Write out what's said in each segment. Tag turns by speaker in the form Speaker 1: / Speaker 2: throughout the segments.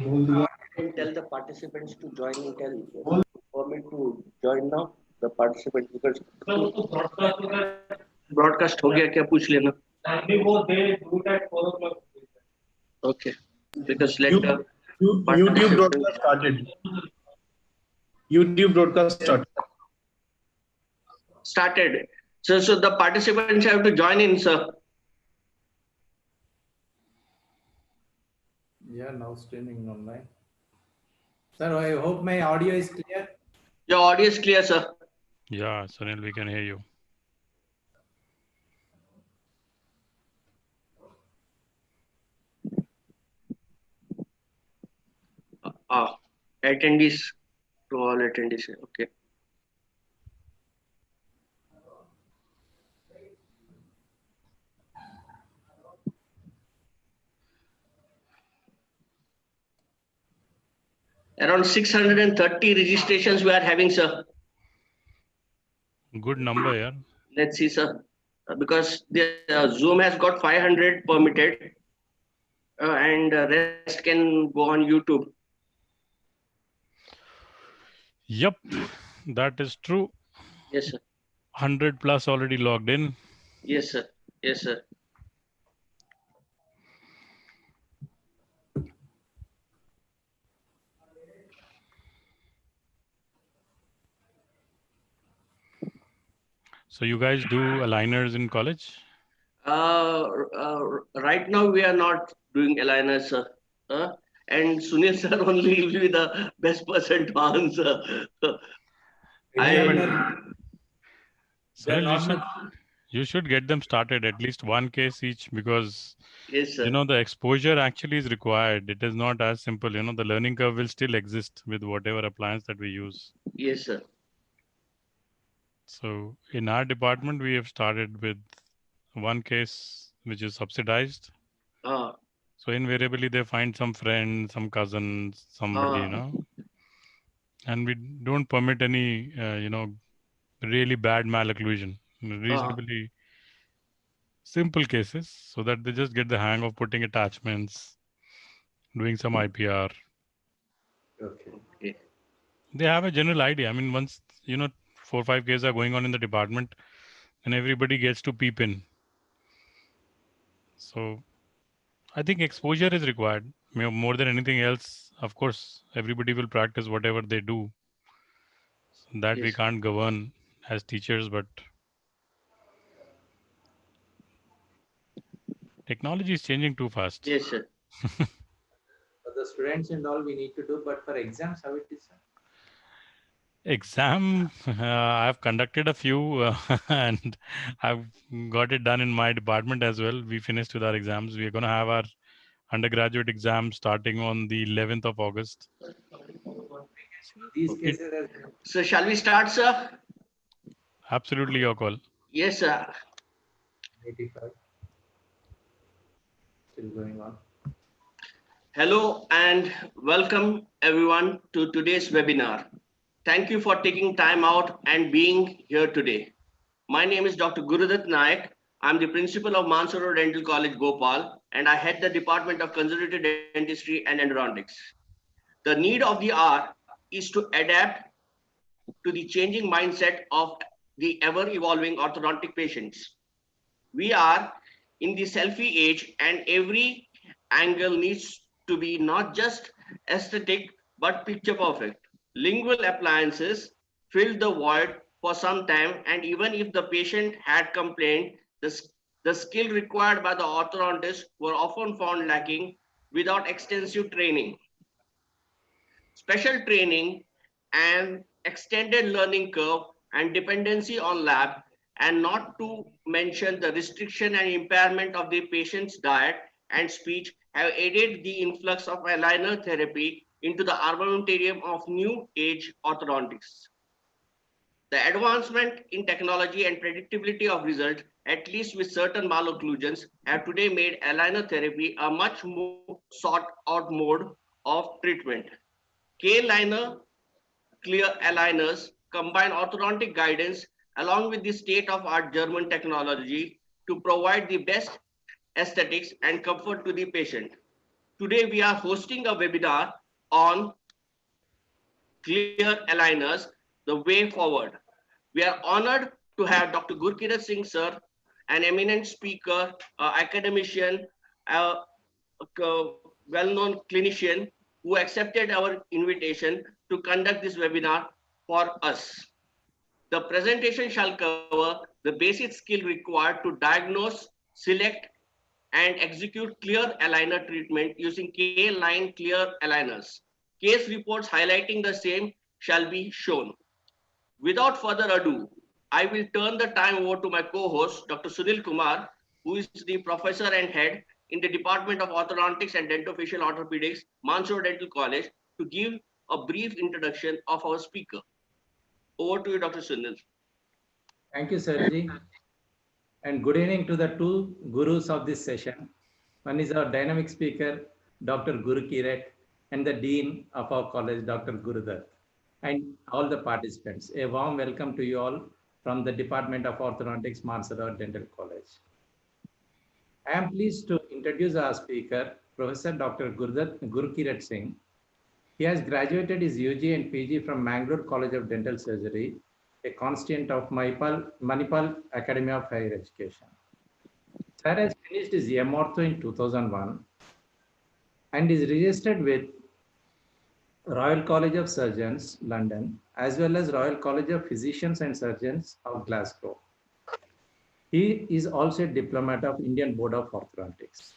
Speaker 1: can tell the participants to join and tell government to join now the participants because broadcast हो गया क्या पूछ लेना okay because let the
Speaker 2: YouTube broadcast started. YouTube broadcast
Speaker 1: started. So the participants have to join in, sir.
Speaker 3: Yeah, now streaming online. Sir, I hope my audio is clear.
Speaker 1: Your audio is clear, sir.
Speaker 4: Yeah, Sunil, we can hear you.
Speaker 1: Attendees to all attendees. Okay. Around 630 registrations we are having, sir.
Speaker 4: Good number, yeah.
Speaker 1: Let's see, sir. Because the Zoom has got 500 permitted and rest can go on YouTube.
Speaker 4: Yep, that is true.
Speaker 1: Yes, sir.
Speaker 4: 100 plus already logged in.
Speaker 1: Yes, sir. Yes, sir.
Speaker 4: So you guys do aligners in college?
Speaker 1: Right now we are not doing aligners, sir. And Sunil sir only will be the best person to answer.
Speaker 4: Sunil, you should get them started, at least one case each, because
Speaker 1: yes, sir.
Speaker 4: the exposure actually is required. It is not as simple. The learning curve will still exist with whatever appliance that we use.
Speaker 1: Yes, sir.
Speaker 4: So in our department, we have started with one case which is subsidized. So invariably they find some friend, some cousin, somebody, and we don't permit any, really bad malocclusion. Reasonably simple cases so that they just get the hang of putting attachments, doing some IPR.
Speaker 3: Okay.
Speaker 4: They have a general idea. I mean, once, 4 or 5 cases are going on in the department and everybody gets to peep in. So I think exposure is required more than anything else. Of course, everybody will practice whatever they do. So that we can't govern as teachers, but technology is changing too fast.
Speaker 1: Yes, sir.
Speaker 3: For the students and all we need to do, but for exams, how it is, sir?
Speaker 4: Exam, I've conducted a few and I've got it done in my department as well. We finished with our exams. We're going to have our undergraduate exam starting on the 11th of August.
Speaker 3: These cases
Speaker 1: So shall we start, sir?
Speaker 4: Absolutely, your call.
Speaker 1: Yes, sir.
Speaker 3: 85. Still going on.
Speaker 1: Hello and welcome everyone to today's webinar. Thank you for taking time out and being here today. My name is Dr. Gurudat Nayak. I'm the principal of Mansur Dental College, Bhopal, and I head the Department of Conservative Dentistry and Endodontics. The need of the hour is to adapt to the changing mindset of the ever-evolving orthodontic patients. We are in the selfie age and every angle needs to be not just aesthetic, but picture perfect. Lingual appliances filled the void for some time, and even if the patient had complained, the skill required by the orthodontist were often found lacking without extensive training. Special training and extended learning curve and dependency on lab, and not to mention the restriction and impairment of the patient's diet and speech, have aided the influx of aligner therapy into the armamentarium of new age orthodontics. The advancement in technology and predictability of results, at least with certain malocclusions, have today made aligner therapy a much more sought out mode of treatment. K-liner clear aligners combine orthodontic guidance along with the state-of-art German technology to provide the best aesthetics and comfort to the patient. Today we are hosting a webinar on clear aligners, the way forward. We are honored to have Dr. Gurkirat Singh sir, an eminent speaker, academician, well-known clinician who accepted our invitation to conduct this webinar for us. The presentation shall cover the basic skill required to diagnose, select, and execute clear aligner treatment using K-line clear aligners. Case reports highlighting the same shall be shown. Without further ado, I will turn the time over to my co-host, Dr. Sunil Kumar, who is the professor and head in the Department of Orthodontics and Dentofacial Orthopedics, Mansoor Dental College, to give a brief introduction of our speaker. Over to you, Dr. Sunil.
Speaker 3: Thank you, Sergi. And good evening to the two gurus of this session. One is our dynamic speaker, Dr. Gurkirat, and the Dean of our college, Dr. Gurudat, and all the participants. A warm welcome to you all from the Department of Orthodontics, Mansoor Dental College. I am pleased to introduce our speaker, Professor Dr. Gurkirat Singh. He has graduated his UG and PG from Mangalore College of Dental Surgery, a constituent of Manipal Academy of Higher Education. Sir has finished his M.Ortho in 2001 and is registered with Royal College of Surgeons, London, as well as Royal College of Physicians and Surgeons of Glasgow. He is also a diplomat of Indian Board of Orthodontics.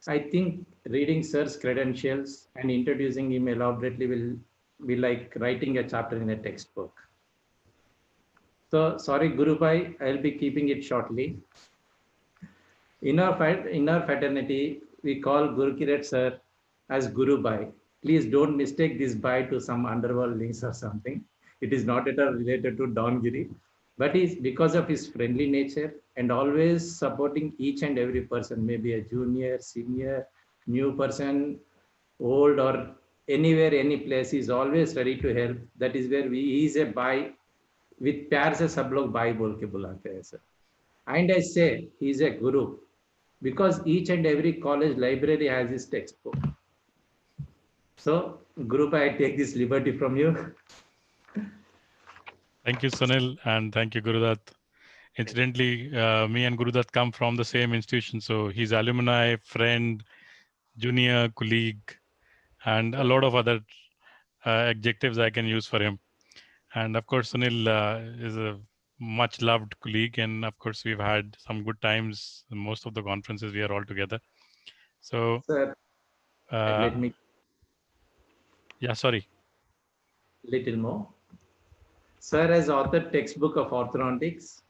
Speaker 3: I think reading Sir's credentials and introducing him elaborately will be like writing a chapter in a textbook. So, sorry, Guru Bhai, I'll be keeping it shortly. In our fraternity, we call Gurkirat sir as Guru Bhai. Please don't mistake this Bhai to some underworld links or something. It is not at all related to Dongiri, but it's because of his friendly nature and always supporting each and every person, maybe a junior, senior, new person, old or anywhere, any place. He's always ready to help. That is where he is a Bhai. With प्यार से सब लोग भाई बोल के बुलाते हैं sir. And I say he is a guru because each and every college library has his textbook. So Guru, I take this liberty from you.
Speaker 4: Thank you, Sunil, and thank you, Gurudat. Incidentally, me and Gurudat come from the same institution, so he's alumni, friend, junior, colleague, and a lot of other adjectives I can use for him. And of course, Sunil is a much loved colleague. And of course, we've had some good times. Most of the conferences, we are all together. So,
Speaker 3: sir, let me.
Speaker 4: Yeah, sorry.
Speaker 3: Little more. Sir has authored textbook of orthodontics,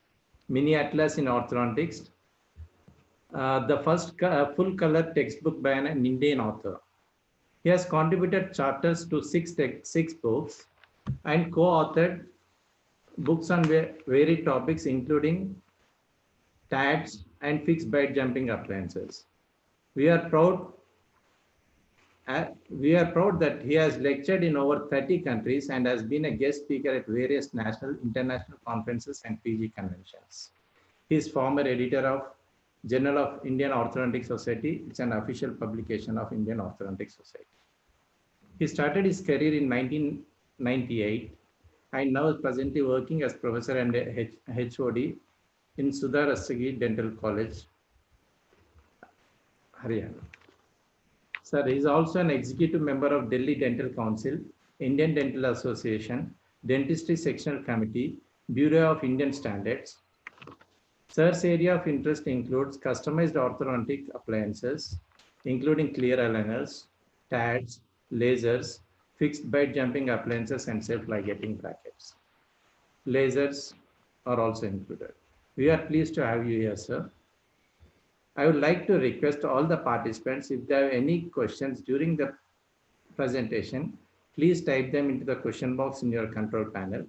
Speaker 3: mini atlas in orthodontics, the first full color textbook by an Indian author. He has contributed chapters to six books and co-authored books on varied topics, including TADs and fixed bite jumping appliances. We are proud that he has lectured in over 30 countries and has been a guest speaker at various national, international conferences and PG conventions. He is former editor of Journal of Indian Orthodontic Society. It's an official publication of Indian Orthodontic Society. He started his career in 1998 and now is presently working as professor and HOD in Sudha Rastagi Dental College, Haryana. Sir, he is also an executive member of Delhi Dental Council, Indian Dental Association, Dentistry Sectional Committee, Bureau of Indian Standards. Sir's area of interest includes customized orthodontic appliances, including clear aligners, TADs, lasers, fixed bite jumping appliances, and self-ligating brackets. Lasers are also included. We are pleased to have you here, sir. I would like to request all the participants, if they have any questions during the presentation, please type them into the question box in your control panel.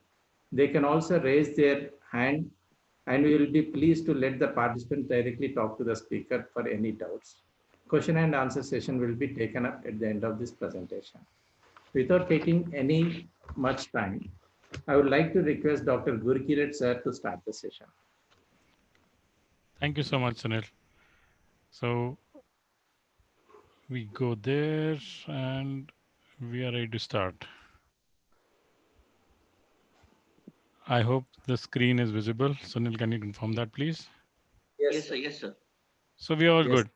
Speaker 3: They can also raise their hand and we will be pleased to let the participant directly talk to the speaker for any doubts. Question and answer session will be taken up at the end of this presentation. Without taking any much time, I would like to request Dr. Gurkirat sir to start the session.
Speaker 4: Thank you so much, Sunil. So We go there and we are ready to start. I hope the screen is visible. Sunil, can you confirm that, please?
Speaker 1: Yes, sir. Yes, sir.
Speaker 4: So we are all
Speaker 3: Yes.
Speaker 4: good.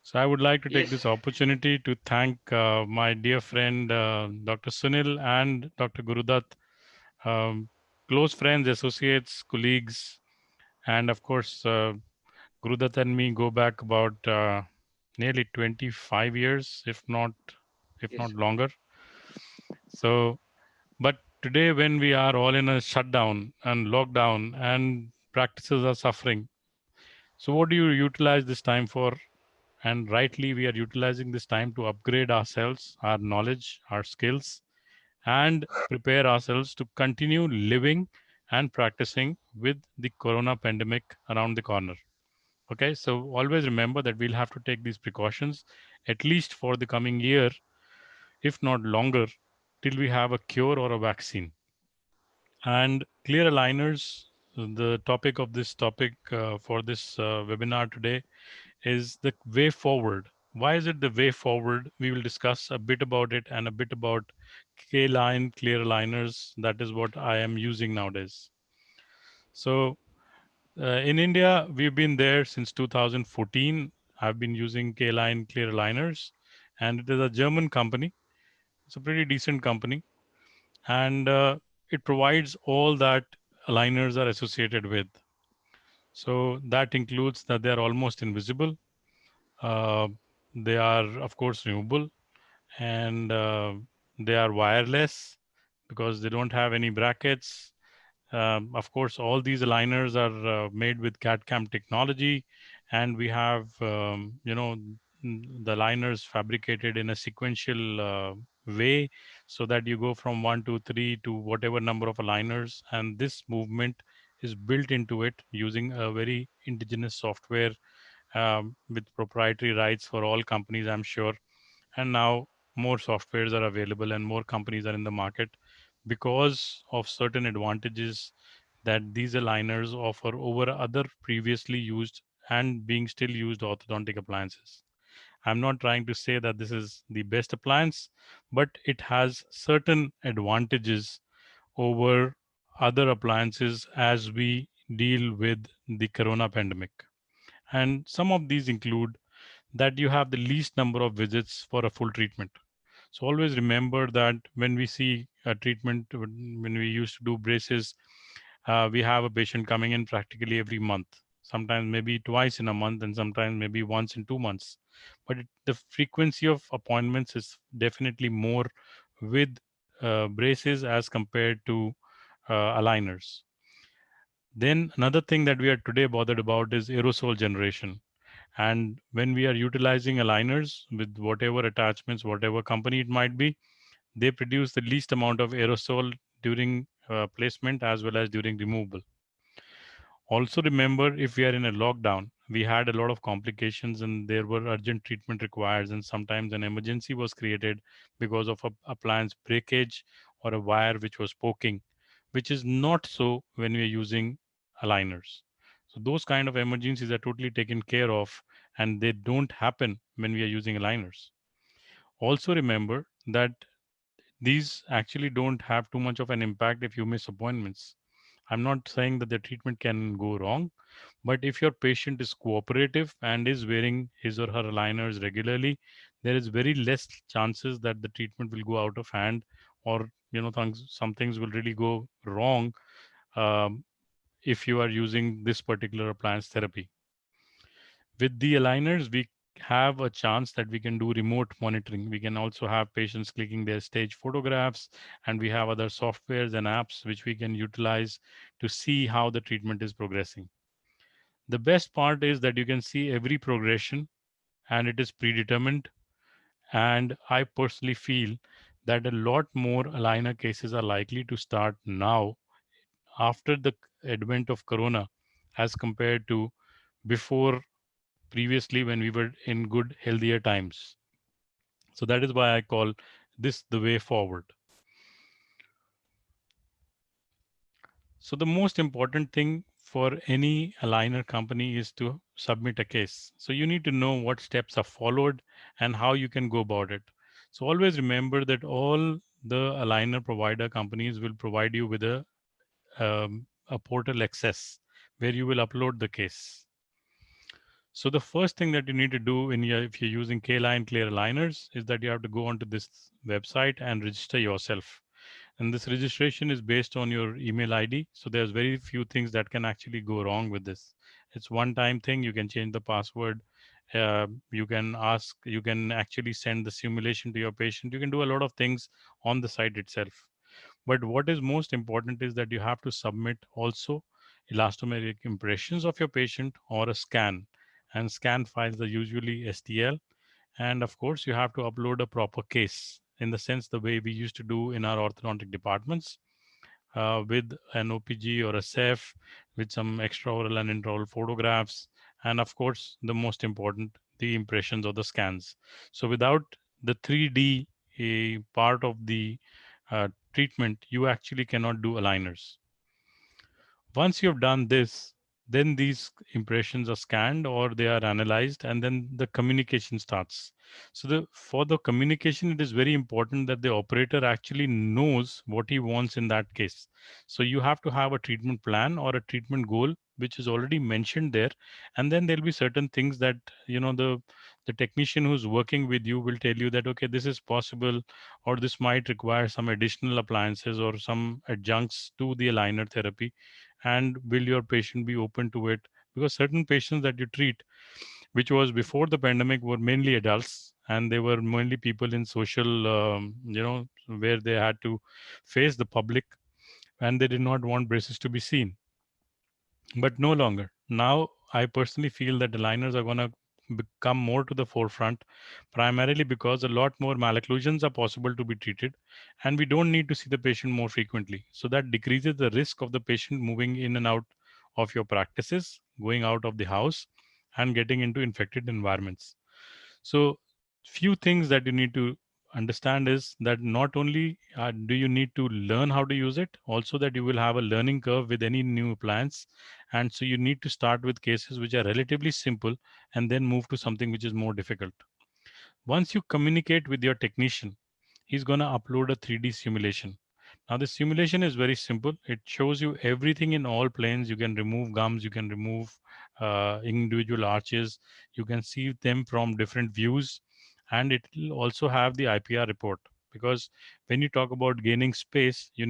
Speaker 4: So I would like to take
Speaker 1: Yes.
Speaker 4: this opportunity to thank my dear friend Dr. Sunil and Dr. Gurudat, um, close friends, associates, colleagues, and of course, Gurudat and me go back about nearly 25 years, if
Speaker 1: Yes,
Speaker 4: not
Speaker 1: sir.
Speaker 4: longer. So, but today when we are all in a shutdown and lockdown and practices are suffering, so what do you utilize this time for? And rightly, we are utilizing this time to upgrade ourselves, our knowledge, our skills, and prepare ourselves to continue living and practicing with the corona pandemic around the corner. Okay, so always remember that we'll have to take these precautions at least for the coming year, if not longer, till we have a cure or a vaccine. And clear aligners, the topic of this topic for this webinar today is the way forward. Why is it the way forward? We will discuss a bit about it and a bit about K-line clear aligners. That is what I am using nowadays. So in India, we've been there since 2014. I've been using K-line clear aligners, and it is a German company. It's a pretty decent company, and it provides all that aligners are associated with. So that includes that they are almost invisible. Uh, they are, of course, renewable, and they are wireless because they don't have any brackets. Of course, all these aligners are made with CAD/CAM technology, and we have, the aligners fabricated in a sequential way, so that you go from 1 to 3 to whatever number of aligners, and this movement is built into it using a very indigenous software with proprietary rights for all companies, I'm sure. And now more softwares are available and more companies are in the market because of certain advantages that these aligners offer over other previously used and being still used orthodontic appliances. I'm not trying to say that this is the best appliance, but it has certain advantages over other appliances as we deal with the corona pandemic. And some of these include that you have the least number of visits for a full treatment. So always remember that when we see a treatment, when we used to do braces, we have a patient coming in practically every month, sometimes maybe twice in a month, and sometimes maybe once in 2 months. But the frequency of appointments is definitely more with braces as compared to aligners. Then another thing that we are today bothered about is aerosol generation. And when we are utilizing aligners with whatever attachments, whatever company it might be, they produce the least amount of aerosol during placement as well as during removal. Also remember, if we are in a lockdown, we had a lot of complications and there were urgent treatment required, and sometimes an emergency was created because of a appliance breakage or a wire which was poking, which is not so when we are using aligners. So those kind of emergencies are totally taken care of, and they don't happen when we are using aligners. Also remember that these actually don't have too much of an impact if you miss appointments. I'm not saying that the treatment can go wrong, but if your patient is cooperative and is wearing his or her aligners regularly, there is very less chances that the treatment will go out of hand, or some things will really go wrong um, if you are using this particular appliance therapy. With the aligners, we have a chance that we can do remote monitoring. We can also have patients clicking their stage photographs, and we have other softwares and apps which we can utilize to see how the treatment is progressing. The best part is that you can see every progression and it is predetermined. And I personally feel that a lot more aligner cases are likely to start now after the advent of corona as compared to before, previously, when we were in good, healthier times. So that is why I call this the way forward. So the most important thing for any aligner company is to submit a case. So you need to know what steps are followed and how you can go about it. So always remember that all the aligner provider companies will provide you with a portal access where you will upload the case. So the first thing that you need to do if you're using K-Line Clear aligners is that you have to go onto this website and register yourself. And this registration is based on your email ID. So there's very few things that can actually go wrong with this. It's one-time thing. You can change the password. You can actually send the simulation to your patient. You can do a lot of things on the site itself. But what is most important is that you have to submit also elastomeric impressions of your patient or a scan. And scan files are usually STL. And of course, you have to upload a proper case in the sense the way we used to do in our orthodontic departments with an OPG or a CEF with some extraoral and intraoral photographs. And of course, the most important, the impressions or the scans. So without the 3D part of the treatment, you actually cannot do aligners. Once you've done this, then these impressions are scanned or they are analyzed, and then the communication starts. So for the communication, it is very important that the operator actually knows what he wants in that case. So you have to have a treatment plan or a treatment goal which is already mentioned there, and then there'll be certain things that the technician who's working with you will tell you that, okay, this is possible, or this might require some additional appliances or some adjuncts to the aligner therapy. And will your patient be open to it? Because certain patients that you treat, which was before the pandemic, were mainly adults, and they were mainly people in social where they had to face the public, and they did not want braces to be seen. But no longer. Now I personally feel that aligners are going to become more to the forefront, primarily because a lot more malocclusions are possible to be treated, and we don't need to see the patient more frequently. So that decreases the risk of the patient moving in and out of your practices, going out of the house, and getting into infected environments. So few things that you need to understand is that not only do you need to learn how to use it, also that you will have a learning curve with any new appliance. And so you need to start with cases which are relatively simple and then move to something which is more difficult. Once you communicate with your technician, he's going to upload a 3D simulation. Now, the simulation is very simple. It shows you everything in all planes. You can remove gums, you can remove individual arches, you can see them from different views, and it will also have the IPR report. Because when you talk about gaining space, you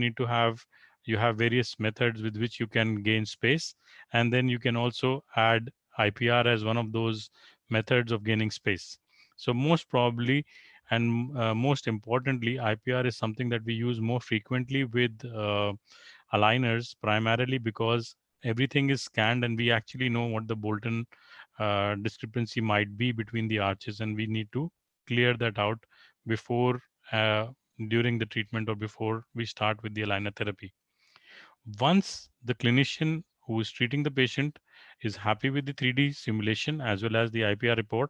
Speaker 4: have various methods with which you can gain space, and then you can also add IPR as one of those methods of gaining space. So most probably, and most importantly, IPR is something that we use more frequently with aligners, primarily because everything is scanned and we actually know what the Bolton discrepancy might be between the arches, and we need to clear that out before, during the treatment, or before we start with the aligner therapy. Once the clinician who is treating the patient is happy with the 3D simulation as well as the IPR report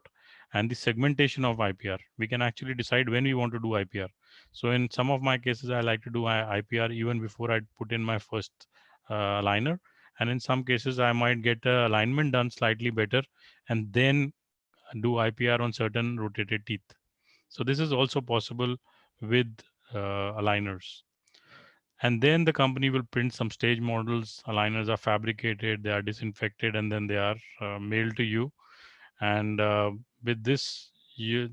Speaker 4: and the segmentation of IPR, we can actually decide when we want to do IPR. So in some of my cases, I like to do IPR even before I put in my first aligner. And in some cases, I might get alignment done slightly better and then do IPR on certain rotated teeth. So this is also possible with aligners. And then the company will print some stage models. Aligners are fabricated, they are disinfected, and then they are mailed to you. And with this, you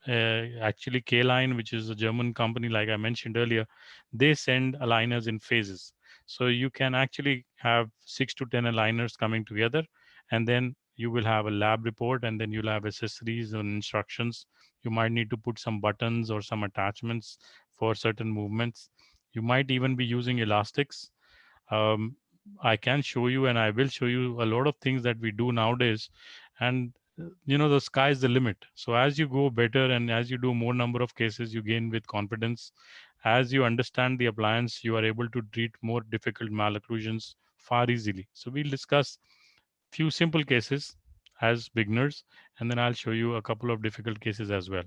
Speaker 4: actually K-Line, which is a German company, like I mentioned earlier, they send aligners in phases. So you can actually have 6 to 10 aligners coming together, and then you will have a lab report, and then you'll have accessories and instructions. You might need to put some buttons or some attachments for certain movements. You might even be using elastics. Um, I can show you, and I will show you a lot of things that we do nowadays. And the sky is the limit. So as you go better and as you do more number of cases, you gain with confidence. As you understand the appliance, you are able to treat more difficult malocclusions far easily. So we'll discuss few simple cases as beginners, and then I'll show you a couple of difficult cases as well.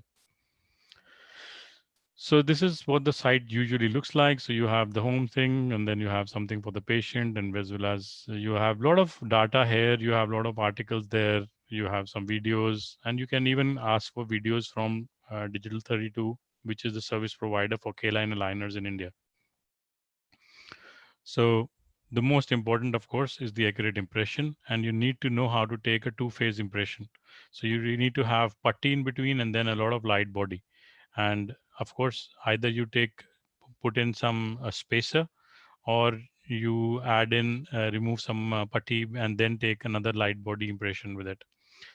Speaker 4: So this is what the site usually looks like. So you have the home thing, and then you have something for the patient, and as well as you have a lot of data here. You have a lot of articles there. you have some videos, and you can even ask for videos from Digital 32, which is the service provider for K-line aligners in India. So the most important, of course, is the accurate impression, and you need to know how to take a two-phase impression. So you really need to have putty in between and then a lot of light body. And of course, either you put in some spacer, or you add in remove some putty and then take another light body impression with it.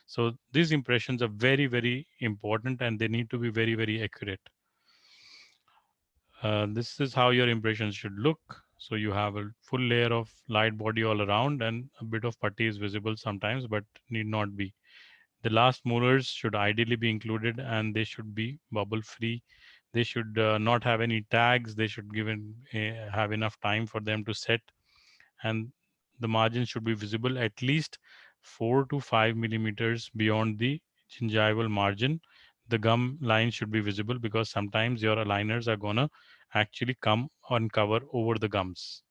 Speaker 4: So these impressions are very, very important, and they need to be very, very accurate. This is how your impressions should look. So you have a full layer of light body all around, and a bit of putty is visible sometimes, but need not be. The last molars should ideally be included, and they should be bubble free. They should not have any tags. They should have enough time for them to set, and the margin should be visible at least 4 to 5 millimeters beyond the gingival margin. The gum line should be visible because sometimes your aligners are gonna actually come uncover over the gums.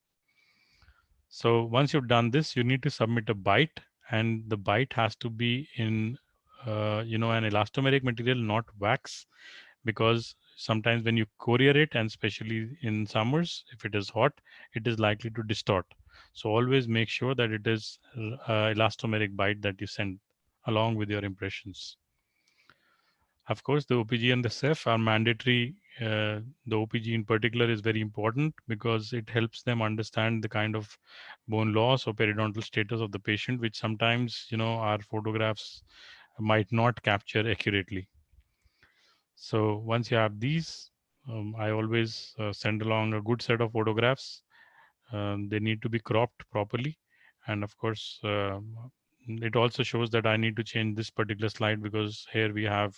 Speaker 4: So once you've done this, you need to submit a bite, and the bite has to be in an elastomeric material, not wax, because sometimes when you courier it, and especially in summers, if it is hot, it is likely to distort. So always make sure that it is elastomeric bite that you send along with your impressions. Of course, the OPG and the CEF are mandatory. The OPG in particular is very important because it helps them understand the kind of bone loss or periodontal status of the patient, which sometimes, our photographs might not capture accurately. So once you have these, I always send along a good set of photographs. They need to be cropped properly. And of course, it also shows that I need to change this particular slide because here we have,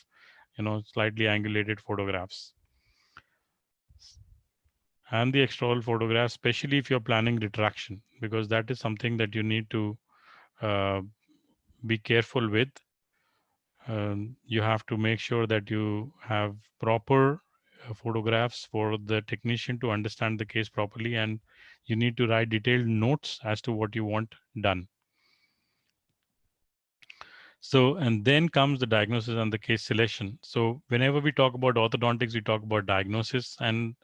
Speaker 4: slightly angulated photographs. And the extraoral photographs, especially if you're planning retraction, because that is something that you need to be careful with. You have to make sure that you have proper photographs for the technician to understand the case properly, and you need to write detailed notes as to what you want done. So, and then comes the diagnosis and the case selection. So whenever we talk about orthodontics, we talk about diagnosis, and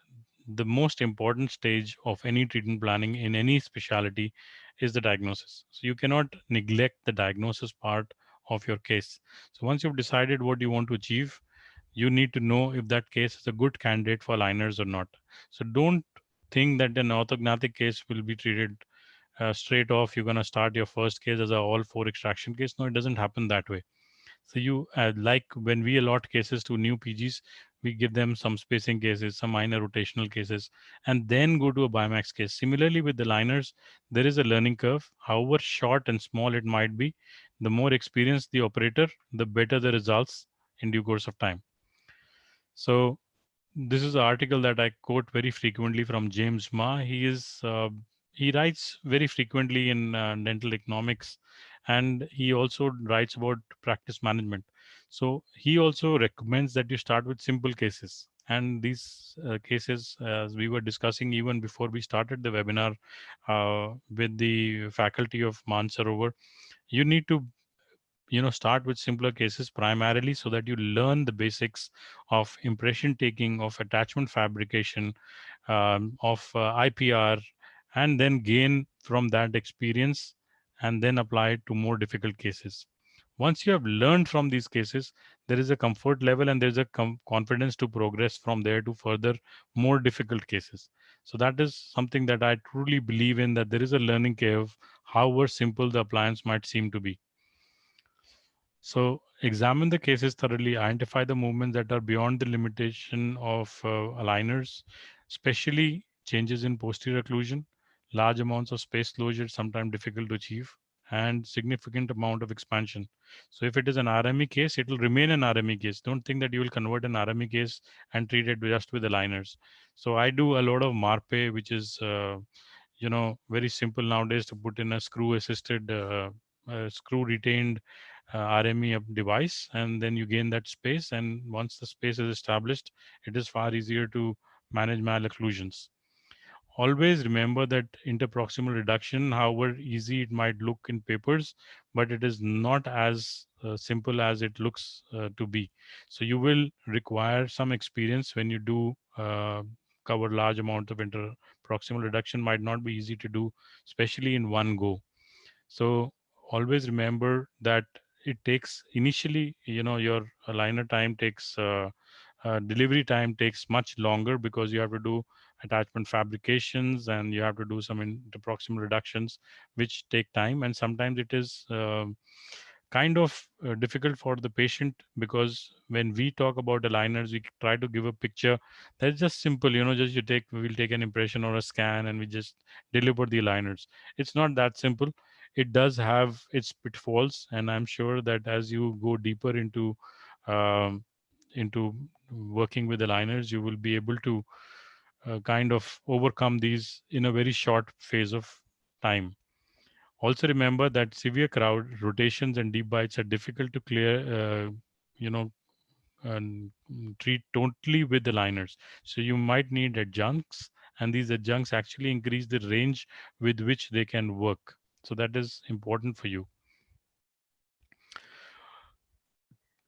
Speaker 4: the most important stage of any treatment planning in any specialty is the diagnosis. So you cannot neglect the diagnosis part of your case. So once you've decided what you want to achieve, you need to know if that case is a good candidate for aligners or not. So don't think that an orthognathic case will be treated straight off. You're going to start your first case as a all four extraction case. No, it doesn't happen that way. So you like when we allot cases to new PGs, we give them some spacing cases, some minor rotational cases, and then go to a Bimax case. Similarly with the liners, there is a learning curve. However short and small it might be, the more experienced the operator, the better the results in due course of time. So this is an article that I quote very frequently from James Ma. He writes very frequently in dental economics, and he also writes about practice management. So he also recommends that you start with simple cases. And these cases, as we were discussing even before we started the webinar with the faculty of Mansarovar, you need to start with simpler cases primarily so that you learn the basics of impression taking, of attachment fabrication, of IPR, and then gain from that experience and then apply it to more difficult cases. Once you have learned from these cases, there is a comfort level and there's a confidence to progress from there to further more difficult cases. So that is something that I truly believe in, that there is a learning curve, however simple the appliance might seem to be. So examine the cases thoroughly, identify the movements that are beyond the limitation of aligners, especially changes in posterior occlusion, large amounts of space closure, sometimes difficult to achieve, and significant amount of expansion. So if it is an RME case, it will remain an RME case. Don't think that you will convert an RME case and treat it just with aligners. So I do a lot of Marpe, which is very simple nowadays to put in a screw assisted, screw retained RME device, and then you gain that space. And once the space is established, it is far easier to manage malocclusions. Always remember that interproximal reduction, however easy it might look in papers, but it is not as simple as it looks to be. So you will require some experience when you do cover large amount of interproximal reduction. Might not be easy to do, especially in one go. So always remember that it takes initially, your aligner time takes delivery time takes much longer because you have to do attachment fabrications and you have to do some interproximal reductions, which take time. And sometimes it is kind of difficult for the patient, because when we talk about aligners, we try to give a picture that's just simple, just we'll take an impression or a scan and we just deliver the aligners. It's not that simple. It does have its pitfalls, and I'm sure that as you go deeper um, into working with aligners, you will be able to kind of overcome these in a very short phase of time. Also remember that severe crowd rotations and deep bites are difficult to clear, you know, and treat totally with the liners. So you might need adjuncts, and these adjuncts actually increase the range with which they can work. So that is important for you.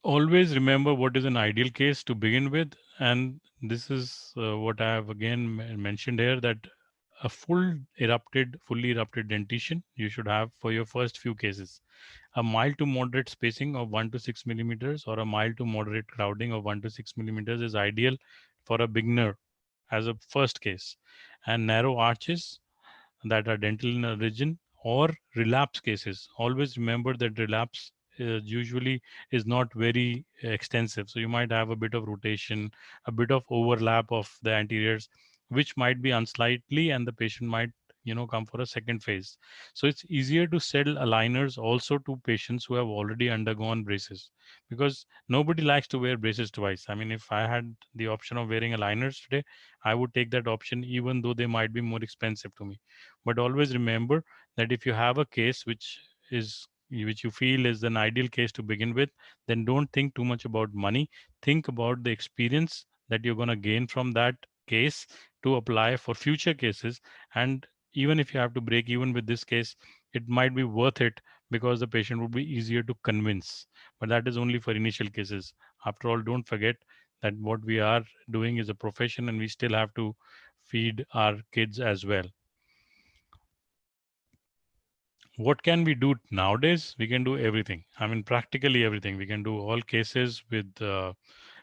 Speaker 4: Always remember what is an ideal case to begin with, and this is what I have again mentioned here, that a fully erupted dentition you should have for your first few cases. A mild to moderate spacing of 1 to 6 millimeters or a mild to moderate crowding of 1 to 6 millimeters is ideal for a beginner as a first case. And narrow arches that are dental in origin or relapse cases. Always remember that relapse usually is not very extensive. So you might have a bit of rotation, a bit of overlap of the anteriors, which might be unsightly, and the patient might come for a second phase. So it's easier to sell aligners also to patients who have already undergone braces, because nobody likes to wear braces twice. I mean, if I had the option of wearing aligners today, I would take that option, even though they might be more expensive to me. But always remember that if you have a case which you feel is an ideal case to begin with, then don't think too much about money. Think about the experience that you're going to gain from that case to apply for future cases. And even if you have to break even with this case, it might be worth it, because the patient will be easier to convince. But that is only for initial cases. After all, don't forget that what we are doing is a profession, and we still have to feed our kids as well. What can we do nowadays? We can do everything. I mean, practically everything. We can do all cases with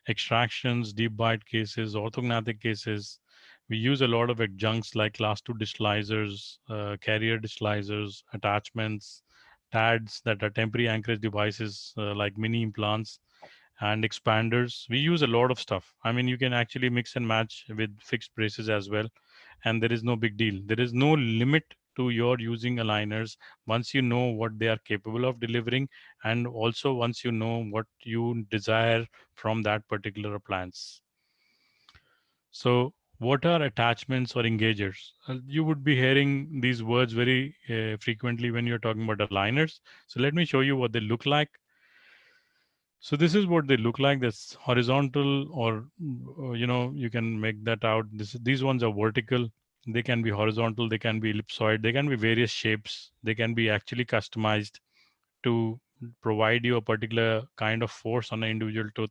Speaker 4: extractions, deep bite cases, orthognathic cases. We use a lot of adjuncts like class 2 distalizers, carrier distalizers, attachments, TADs, that are temporary anchorage devices like mini implants, and expanders. We use a lot of stuff. I mean, you can actually mix and match with fixed braces as well, and there is no big deal. There is no limit to your using aligners once you know what they are capable of delivering, and also once you know what you desire from that particular appliance. So what are attachments or engagers? You would be hearing these words very frequently when you're talking about aligners. So let me show you what they look like. So this is what they look like. This horizontal, or you can make that out. These ones are vertical. They can be horizontal. They can be ellipsoid. They can be various shapes. They can be actually customized to provide you a particular kind of force on an individual tooth.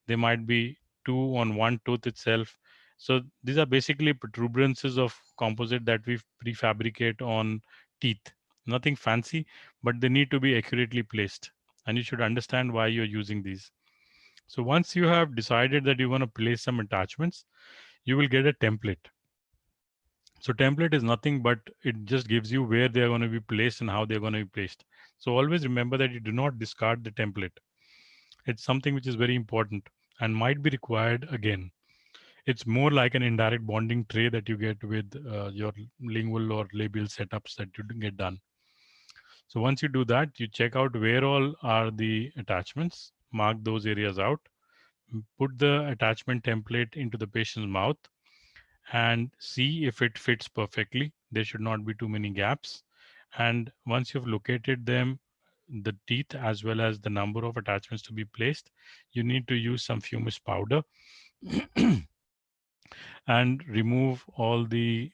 Speaker 4: They might be two on one tooth itself. So these are basically protuberances of composite that we prefabricate on teeth. Nothing fancy, but they need to be accurately placed. And you should understand why you're using these. So once you have decided that you want to place some attachments, you will get a template. So template is nothing but it just gives you where they are going to be placed and how they're going to be placed. So always remember that you do not discard the template. It's something which is very important and might be required again. It's more like an indirect bonding tray that you get with your lingual or labial setups that you get done. So once you do that, you check out where all are the attachments, mark those areas out, put the attachment template into the patient's mouth and see if it fits perfectly. There should not be too many gaps. And once you've located them, the teeth as well as the number of attachments to be placed, you need to use some fumous powder and remove all the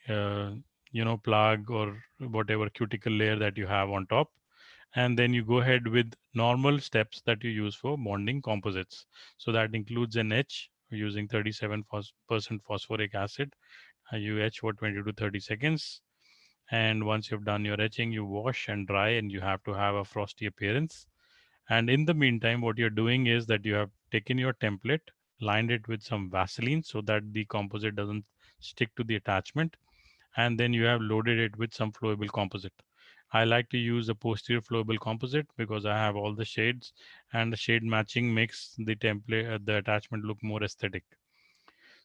Speaker 4: plug or whatever cuticle layer that you have on top. And then you go ahead with normal steps that you use for bonding composites. So that includes an etch using 37% phosphoric acid. You etch for 20 to 30 seconds. And once you've done your etching, you wash and dry, and you have to have a frosty appearance. And in the meantime, what you're doing is that you have taken your template, lined it with some Vaseline so that the composite doesn't stick to the attachment, and then you have loaded it with some flowable composite. I like to use a posterior flowable composite because I have all the shades, and the shade matching makes the template, the attachment look more aesthetic.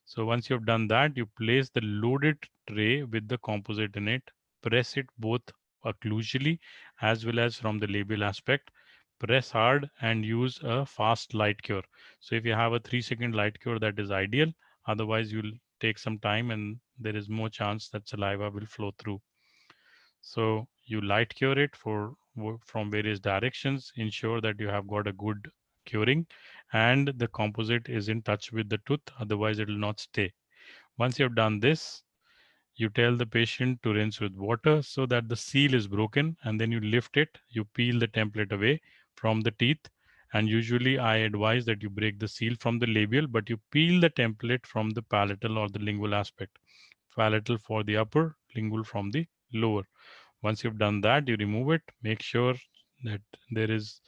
Speaker 4: So once you've done that, you place the loaded tray with the composite in it, press it both occlusally as well as from the labial aspect. Press hard and use a fast light cure. So if you have a 3-second light cure, that is ideal. Otherwise, you'll take some time and there is more chance that saliva will flow through. So you light cure it from various directions, ensure that you have got a good curing and the composite is in touch with the tooth, otherwise it will not stay. Once you have done this, you tell the patient to rinse with water so that the seal is broken, and then you lift it, you peel the template away from the teeth. And usually I advise that you break the seal from the labial, but you peel the template from the palatal or the lingual aspect. Palatal for the upper, lingual from the lower. Once you've done that, you remove it, make sure that there is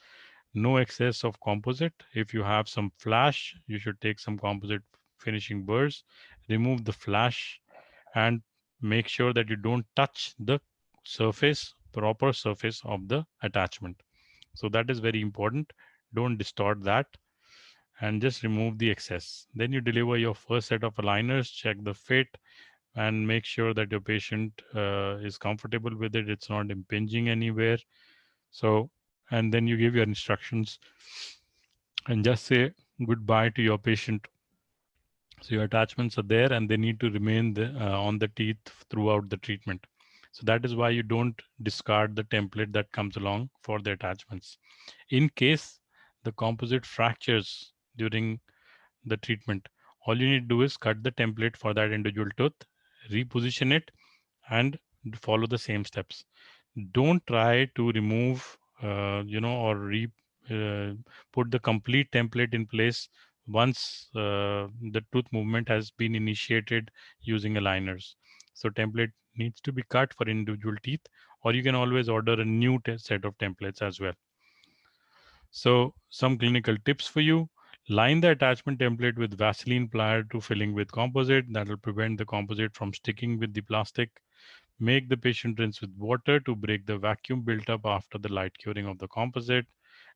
Speaker 4: no excess of composite. If you have some flash, you should take some composite finishing burrs, remove the flash, and make sure that you don't touch the proper surface of the attachment. So that is very important. Don't distort that and just remove the excess. Then you deliver your first set of aligners, check the fit, and make sure that your patient is comfortable with it. It's not impinging anywhere. So, and then you give your instructions and just say goodbye to your patient. So your attachments are there and they need to remain on the teeth throughout the treatment. So that is why you don't discard the template that comes along for the attachments. In case the composite fractures during the treatment, all you need to do is cut the template for that individual tooth, reposition it, and follow the same steps. Don't try to remove, or put the complete template in place once the tooth movement has been initiated using aligners. So template needs to be cut for individual teeth, or you can always order a new set of templates as well. So some clinical tips for you. Line the attachment template with Vaseline prior to filling with composite. That will prevent the composite from sticking with the plastic. Make the patient rinse with water to break the vacuum built up after the light curing of the composite,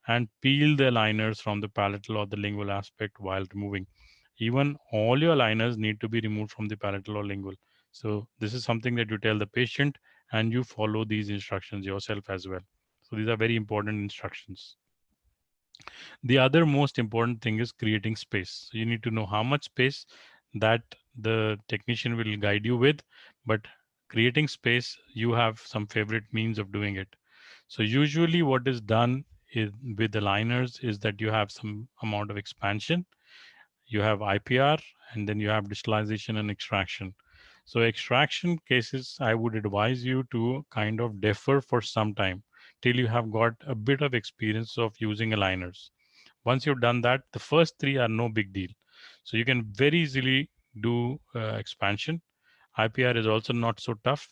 Speaker 4: and peel the aligners from the palatal or the lingual aspect while removing. Even all your aligners need to be removed from the palatal or lingual. So this is something that you tell the patient and you follow these instructions yourself as well. So these are very important instructions. The other most important thing is creating space. So you need to know how much space that the technician will guide you with, but creating space, you have some favorite means of doing it. So usually what is done with the liners is that you have some amount of expansion, you have IPR, and then you have distalization and extraction. So extraction cases, I would advise you to kind of defer for some time till you have got a bit of experience of using aligners. Once you've done that, the first three are no big deal. So you can very easily do expansion. IPR is also not so tough.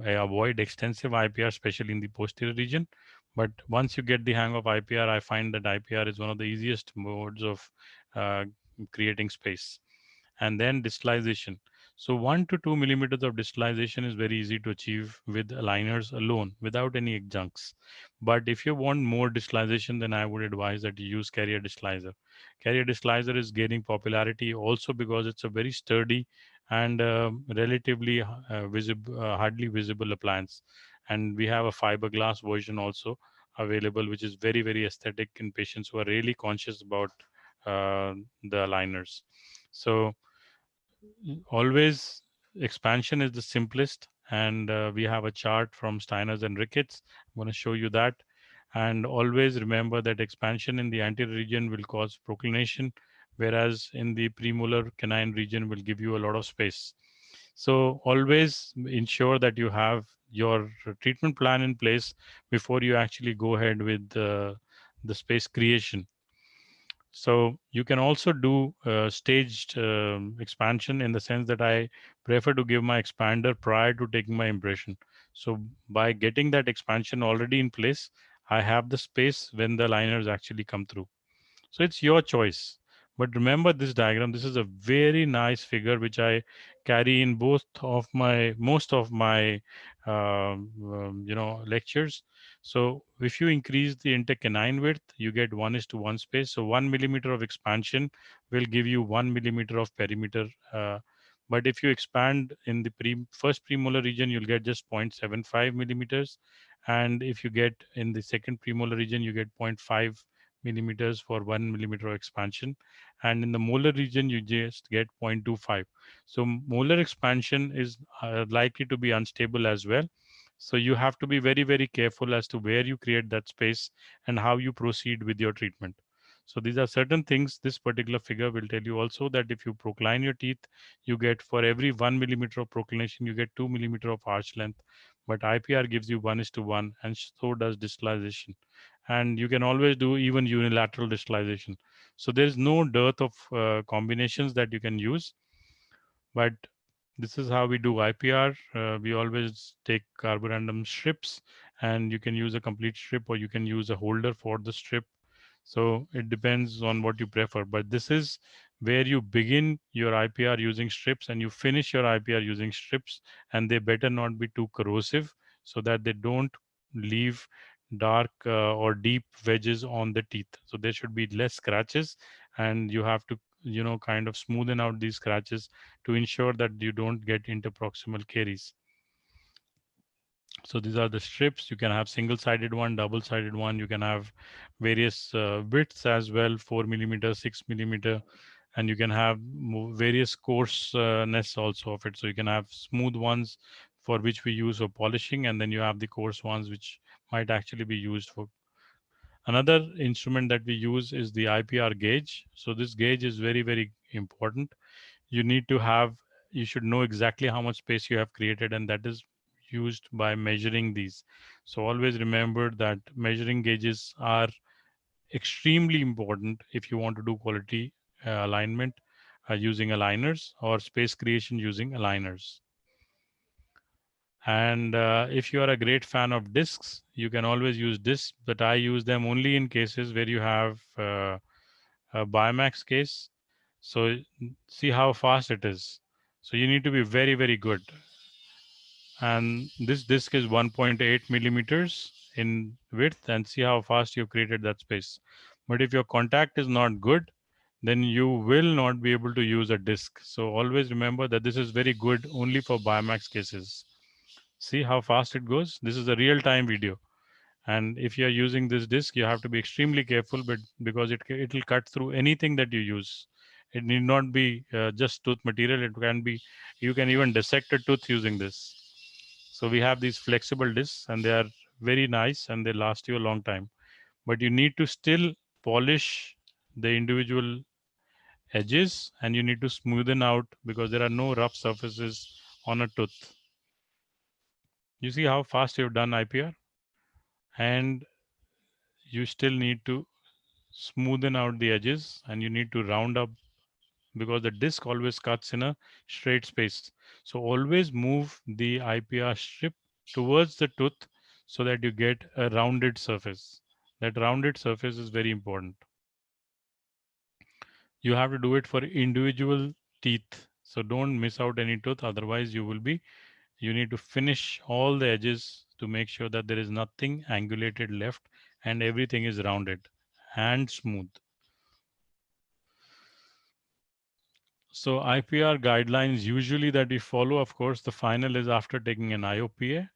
Speaker 4: I avoid extensive IPR, especially in the posterior region. But once you get the hang of IPR, I find that IPR is one of the easiest modes of uh, creating space. And then distalization. So 1 to 2 millimeters of distalization is very easy to achieve with aligners alone without any adjuncts. But if you want more distalization, then I would advise that you use carrier distalizer. Carrier distalizer is gaining popularity also because it's a very sturdy and relatively hardly visible appliance. And we have a fiberglass version also available, which is very, very aesthetic in patients who are really conscious about the aligners. So always expansion is the simplest, and we have a chart from Steiners and Ricketts. I'm going to show you that. And always remember that expansion in the anterior region will cause proclination, whereas in the premolar canine region will give you a lot of space. So always ensure that you have your treatment plan in place before you actually go ahead with the space creation. So you can also do staged expansion, in the sense that I prefer to give my expander prior to taking my impression. So by getting that expansion already in place, I have the space when the liners actually come through. So it's your choice. But remember this diagram, this is a very nice figure which I carry in most of my lectures. So if you increase the intercanine width, you get 1:1 space. So 1 millimeter of expansion will give you 1 millimeter of perimeter. But if you expand in the first premolar region, you'll get just 0.75 millimeters. And if you get in the second premolar region, you get 0.5 millimeters for 1 millimeter of expansion. And in the molar region, you just get 0.25. So molar expansion is likely to be unstable as well. So you have to be very, very careful as to where you create that space and how you proceed with your treatment. So these are certain things. This particular figure will tell you also that if you procline your teeth, you get, for every 1 millimeter of proclination, you get 2 millimeter of arch length. But IPR gives you 1:1, and so does distalization. And you can always do even unilateral distalization. So there is no dearth of combinations that you can use. But this is how we do IPR. We always take carborundum strips, and you can use a complete strip or you can use a holder for the strip. So it depends on what you prefer. But this is where you begin your IPR using strips and you finish your IPR using strips, and they better not be too corrosive so that they don't leave dark or deep wedges on the teeth. So there should be less scratches, and you have to kind of smoothen out these scratches to ensure that you don't get interproximal caries. So these are the strips. You can have single-sided one, double-sided one. You can have various widths as well, 4 millimeter, 6 millimeter, and you can have various coarseness also of it. So you can have smooth ones for which we use for polishing, and then you have the coarse ones which might actually be used for. Another instrument that we use is the IPR gauge. So this gauge is very, very important. You should know exactly how much space you have created, and that is used by measuring these. So always remember that measuring gauges are extremely important if you want to do quality alignment using aligners, or space creation using aligners. And if you are a great fan of discs, you can always use discs, but I use them only in cases where you have a Bimax case. So see how fast it is. So you need to be very, very good. And this disc is 1.8 millimeters in width, and see how fast you've created that space. But if your contact is not good, then you will not be able to use a disc. So always remember that this is very good only for Bimax cases. See how fast it goes. This is a real-time video. And if you are using this disc, you have to be extremely careful, but because it will cut through anything that you use. It need not be just tooth material. It can be, you can even dissect a tooth using this. So we have these flexible discs, and they are very nice and they last you a long time. But you need to still polish the individual edges, and you need to smoothen out because there are no rough surfaces on a tooth. You see how fast you've done IPR? And you still need to smoothen out the edges, and you need to round up because the disc always cuts in a straight space. So always move the IPR strip towards the tooth so that you get a rounded surface. That rounded surface is very important. You have to do it for individual teeth. So don't miss out any tooth. Otherwise you need to finish all the edges to make sure that there is nothing angulated left and everything is rounded and smooth. So IPR guidelines usually that we follow, of course, the final is after taking an IOPA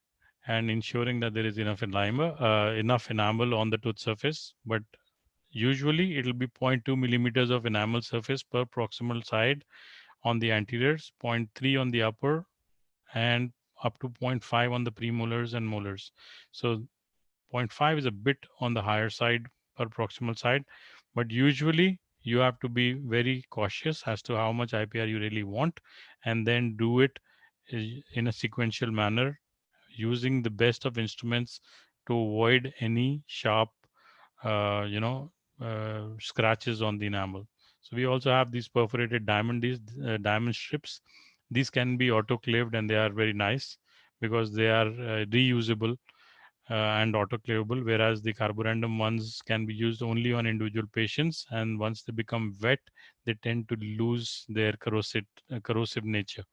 Speaker 4: and ensuring that there is enough enamel on the tooth surface. But usually it will be 0.2 millimeters of enamel surface per proximal side on the anteriors, zero point 0.3 on the upper, and up to 0.5 on the premolars and molars. So 0.5 is a bit on the higher side per proximal side, but usually you have to be very cautious as to how much IPR you really want, and then do it in a sequential manner using the best of instruments to avoid any sharp, uh, you know, scratches on the enamel. So we also have these perforated diamond strips. These can be autoclaved and they are very nice because they are reusable and autoclavable, whereas the carborundum ones can be used only on individual patients, and once they become wet, they tend to lose their corrosive nature.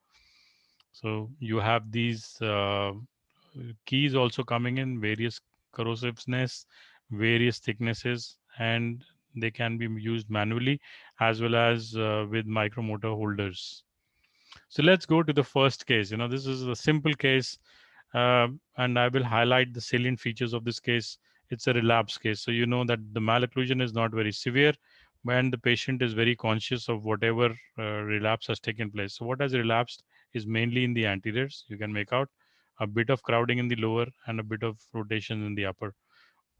Speaker 4: So you have these keys also coming in various corrosiveness, various thicknesses, and they can be used manually as well as with micromotor holders. So let's go to the first case. This is a simple case, and I will highlight the salient features of this case. It's a relapse case. So you know that the malocclusion is not very severe when the patient is very conscious of whatever relapse has taken place. So what has relapsed is mainly in the anteriors. You can make out a bit of crowding in the lower and a bit of rotation in the upper.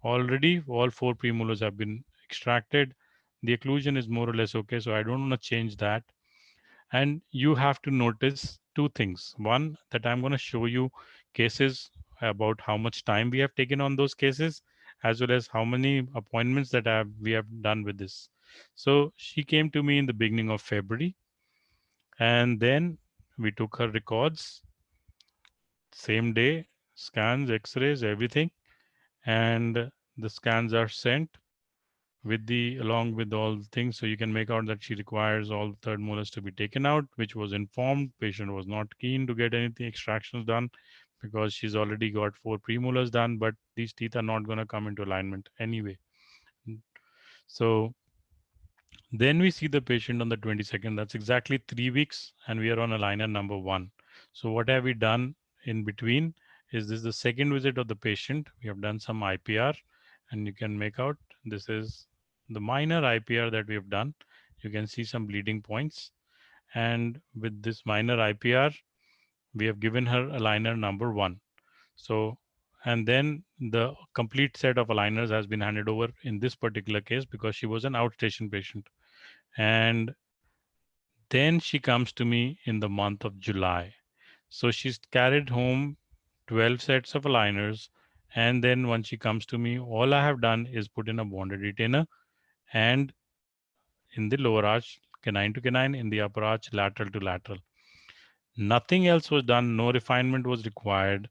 Speaker 4: Already, all four premolars have been extracted. The occlusion is more or less okay, so I don't want to change that. And you have to notice two things. One, that I'm going to show you cases about how much time we have taken on those cases, as well as how many appointments that we have done with this. So she came to me in the beginning of February, and then we took her records same day, scans, x-rays, everything, and the scans are sent with along with all the things. So you can make out that she requires all third molars to be taken out, which was informed. Patient was not keen to get anything extractions done because she's already got four premolars done, but these teeth are not going to come into alignment anyway. So then we see the patient on the 22nd. That's exactly 3 weeks, and we are on aligner number 1. So what have we done in between? Is this the second visit of the patient? We have done some IPR, and you can make out this is the minor IPR that we have done. You can see some bleeding points, and with this minor IPR, we have given her aligner number 1. So, and then the complete set of aligners has been handed over in this particular case because she was an outstation patient. And then she comes to me in the month of July. So she's carried home 12 sets of aligners. And then when she comes to me, all I have done is put in a bonded retainer and in the lower arch, canine to canine, in the upper arch, lateral to lateral. Nothing else was done. No refinement was required.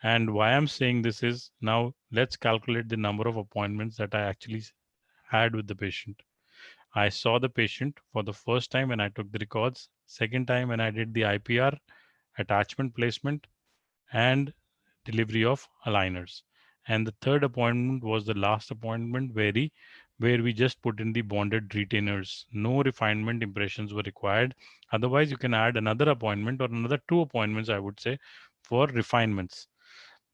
Speaker 4: And why I'm saying this is now let's calculate the number of appointments that I actually had with the patient. I saw the patient for the first time when I took the records, second time when I did the IPR, attachment placement, and delivery of aligners. And the third appointment was the last appointment where we just put in the bonded retainers. No refinement impressions were required. Otherwise, you can add another appointment or another 2 appointments, I would say, for refinements.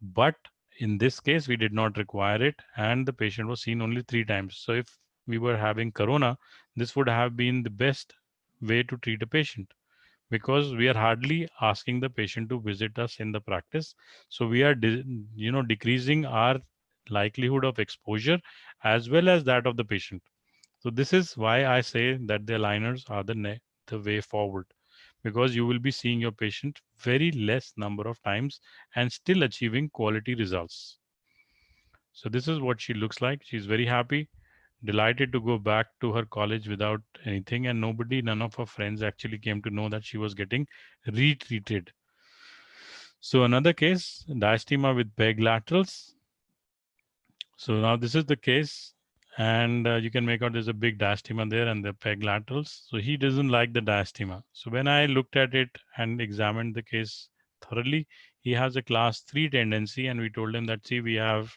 Speaker 4: But in this case, we did not require it, and the patient was seen only 3 times. So if we were having corona, this would have been the best way to treat a patient because we are hardly asking the patient to visit us in the practice. So we are decreasing our likelihood of exposure as well as that of the patient. So this is why I say that the aligners are the way forward, because you will be seeing your patient very less number of times and still achieving quality results. So this is what she looks like. She's very happy, delighted to go back to her college without anything, and none of her friends actually came to know that she was getting retreated. So another case, diastema with peg laterals. So now this is the case, and you can make out there's a big diastema there and the peg laterals. So he doesn't like the diastema. So when I looked at it and examined the case thoroughly, he has a class 3 tendency, and we told him that, see, we have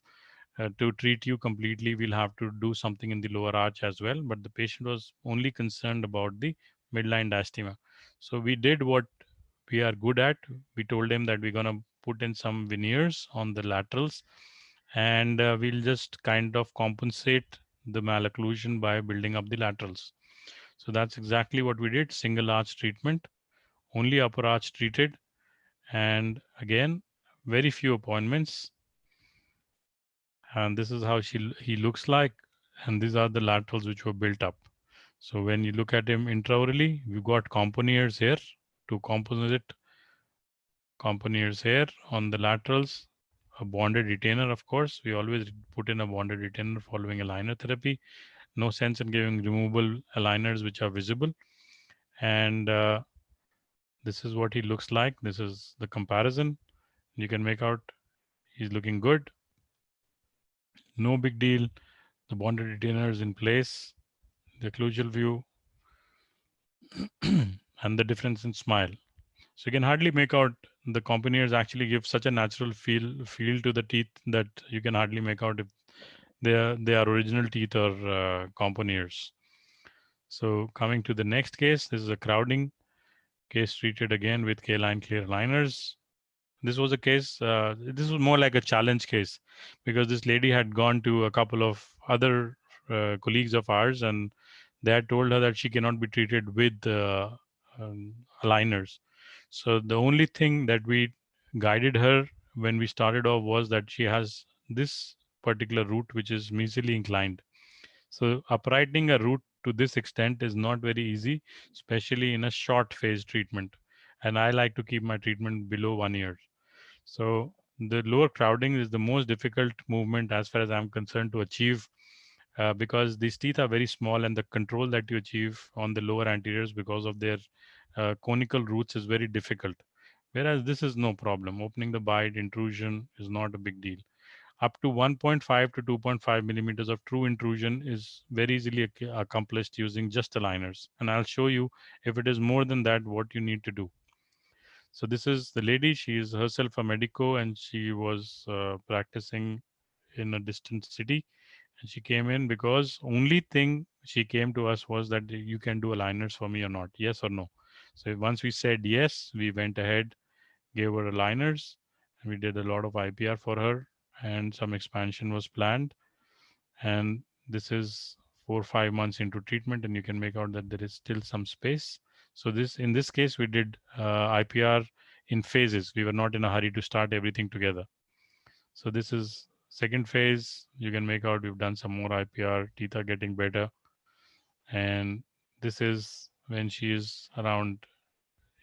Speaker 4: to treat you completely, we'll have to do something in the lower arch as well. But the patient was only concerned about the midline diastema. So we did what we are good at. We told him that we're going to put in some veneers on the laterals, and we'll just kind of compensate the malocclusion by building up the laterals. So that's exactly what we did. Single arch treatment, only upper arch treated, and again, very few appointments. And this is how he looks like, and these are the laterals which were built up. So when you look at him intraorally, we've got components here, two composite components here on the laterals, a bonded retainer, of course. We always put in a bonded retainer following aligner therapy. No sense in giving removable aligners which are visible. And this is what he looks like. This is the comparison. You can make out he's looking good. No big deal. The bonded retainer is in place. The occlusal view and the difference in smile. So you can hardly make out the components actually give such a natural feel to the teeth that you can hardly make out if they are original teeth or components. So coming to the next case, this is a crowding case treated again with K-line clear aligners. This was a case, this was more like a challenge case because this lady had gone to a couple of other colleagues of ours and they had told her that she cannot be treated with aligners. So the only thing that we guided her when we started off was that she has this particular root which is mesially inclined. So uprighting a root to this extent is not very easy, especially in a short phase treatment. And I like to keep my treatment below 1 year. So the lower crowding is the most difficult movement as far as I'm concerned to achieve because these teeth are very small and the control that you achieve on the lower anteriors because of their conical roots is very difficult. Whereas this is no problem. Opening the bite, intrusion is not a big deal. Up to 1.5 to 2.5 millimeters of true intrusion is very easily accomplished using just aligners. And I'll show you if it is more than that, what you need to do. So this is the lady. She is herself a medico and she was practicing in a distant city. And she came in because only thing she came to us was that you can do aligners for me or not, yes or no. So once we said yes, we went ahead, gave her aligners, and we did a lot of IPR for her, and some expansion was planned. And this is 4 or 5 months into treatment, and you can make out that there is still some space. So in this case, we did IPR in phases. We were not in a hurry to start everything together. So this is second phase. You can make out we've done some more IPR. Teeth are getting better. And this is when she is around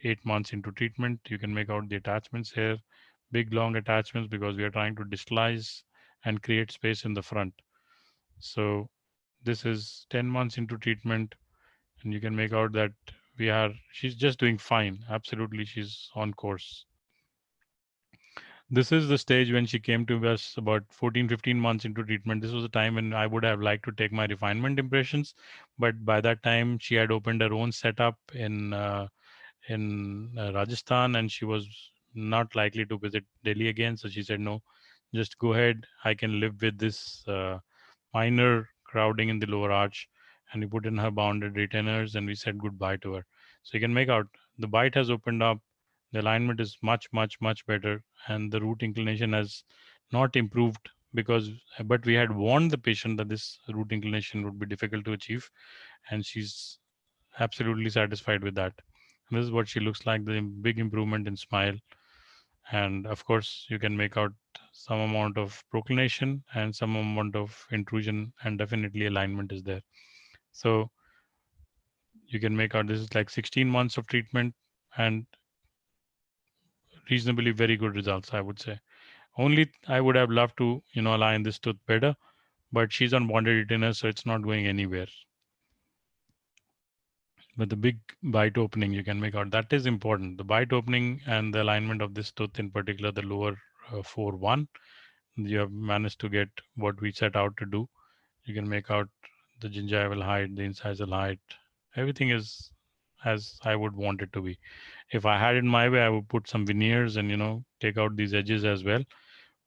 Speaker 4: 8 months into treatment. You can make out the attachments here, big long attachments because we are trying to distalize and create space in the front. So this is 10 months into treatment and you can make out that she's just doing fine. Absolutely, she's on course. This is the stage when she came to us about 14-15 months into treatment. This was a time when I would have liked to take my refinement impressions, but by that time she had opened her own setup in Rajasthan and she was not likely to visit Delhi again. So she said, no, just go ahead. I can live with this minor crowding in the lower arch. And we put in her bounded retainers and we said goodbye to her. So you can make out the bite has opened up. The alignment is much, much, much better. And the root inclination has not improved but we had warned the patient that this root inclination would be difficult to achieve. And she's absolutely satisfied with that. And this is what she looks like, the big improvement in smile. And of course, you can make out some amount of proclination and some amount of intrusion, and definitely alignment is there. So you can make out this is like 16 months of treatment and reasonably very good results, I would say. Only I would have loved to, align this tooth better, but she's on bonded retainer, so it's not going anywhere. But the big bite opening you can make out, that is important. The bite opening and the alignment of this tooth in particular, the lower 4-1, you have managed to get what we set out to do. You can make out the gingival height, the incisal height. Everything is as I would want it to be. If I had it my way, I would put some veneers and, take out these edges as well.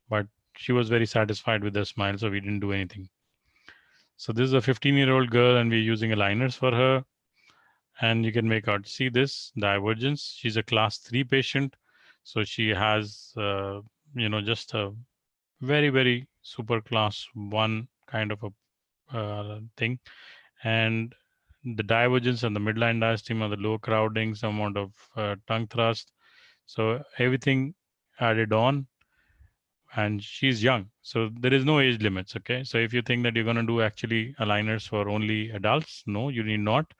Speaker 4: But she was very satisfied with her smile, so we didn't do anything. So this is a 15-year-old girl and we're using aligners for her. And you can make out, see this divergence. She's a class 3 patient. So she has, just a very, very super class 1 kind of a thing. And the divergence and the midline diastema, the low crowding, some amount of tongue thrust. So everything added on and she's young. So there is no age limits. Okay. So if you think that you're going to do actually aligners for only adults, no, you need not.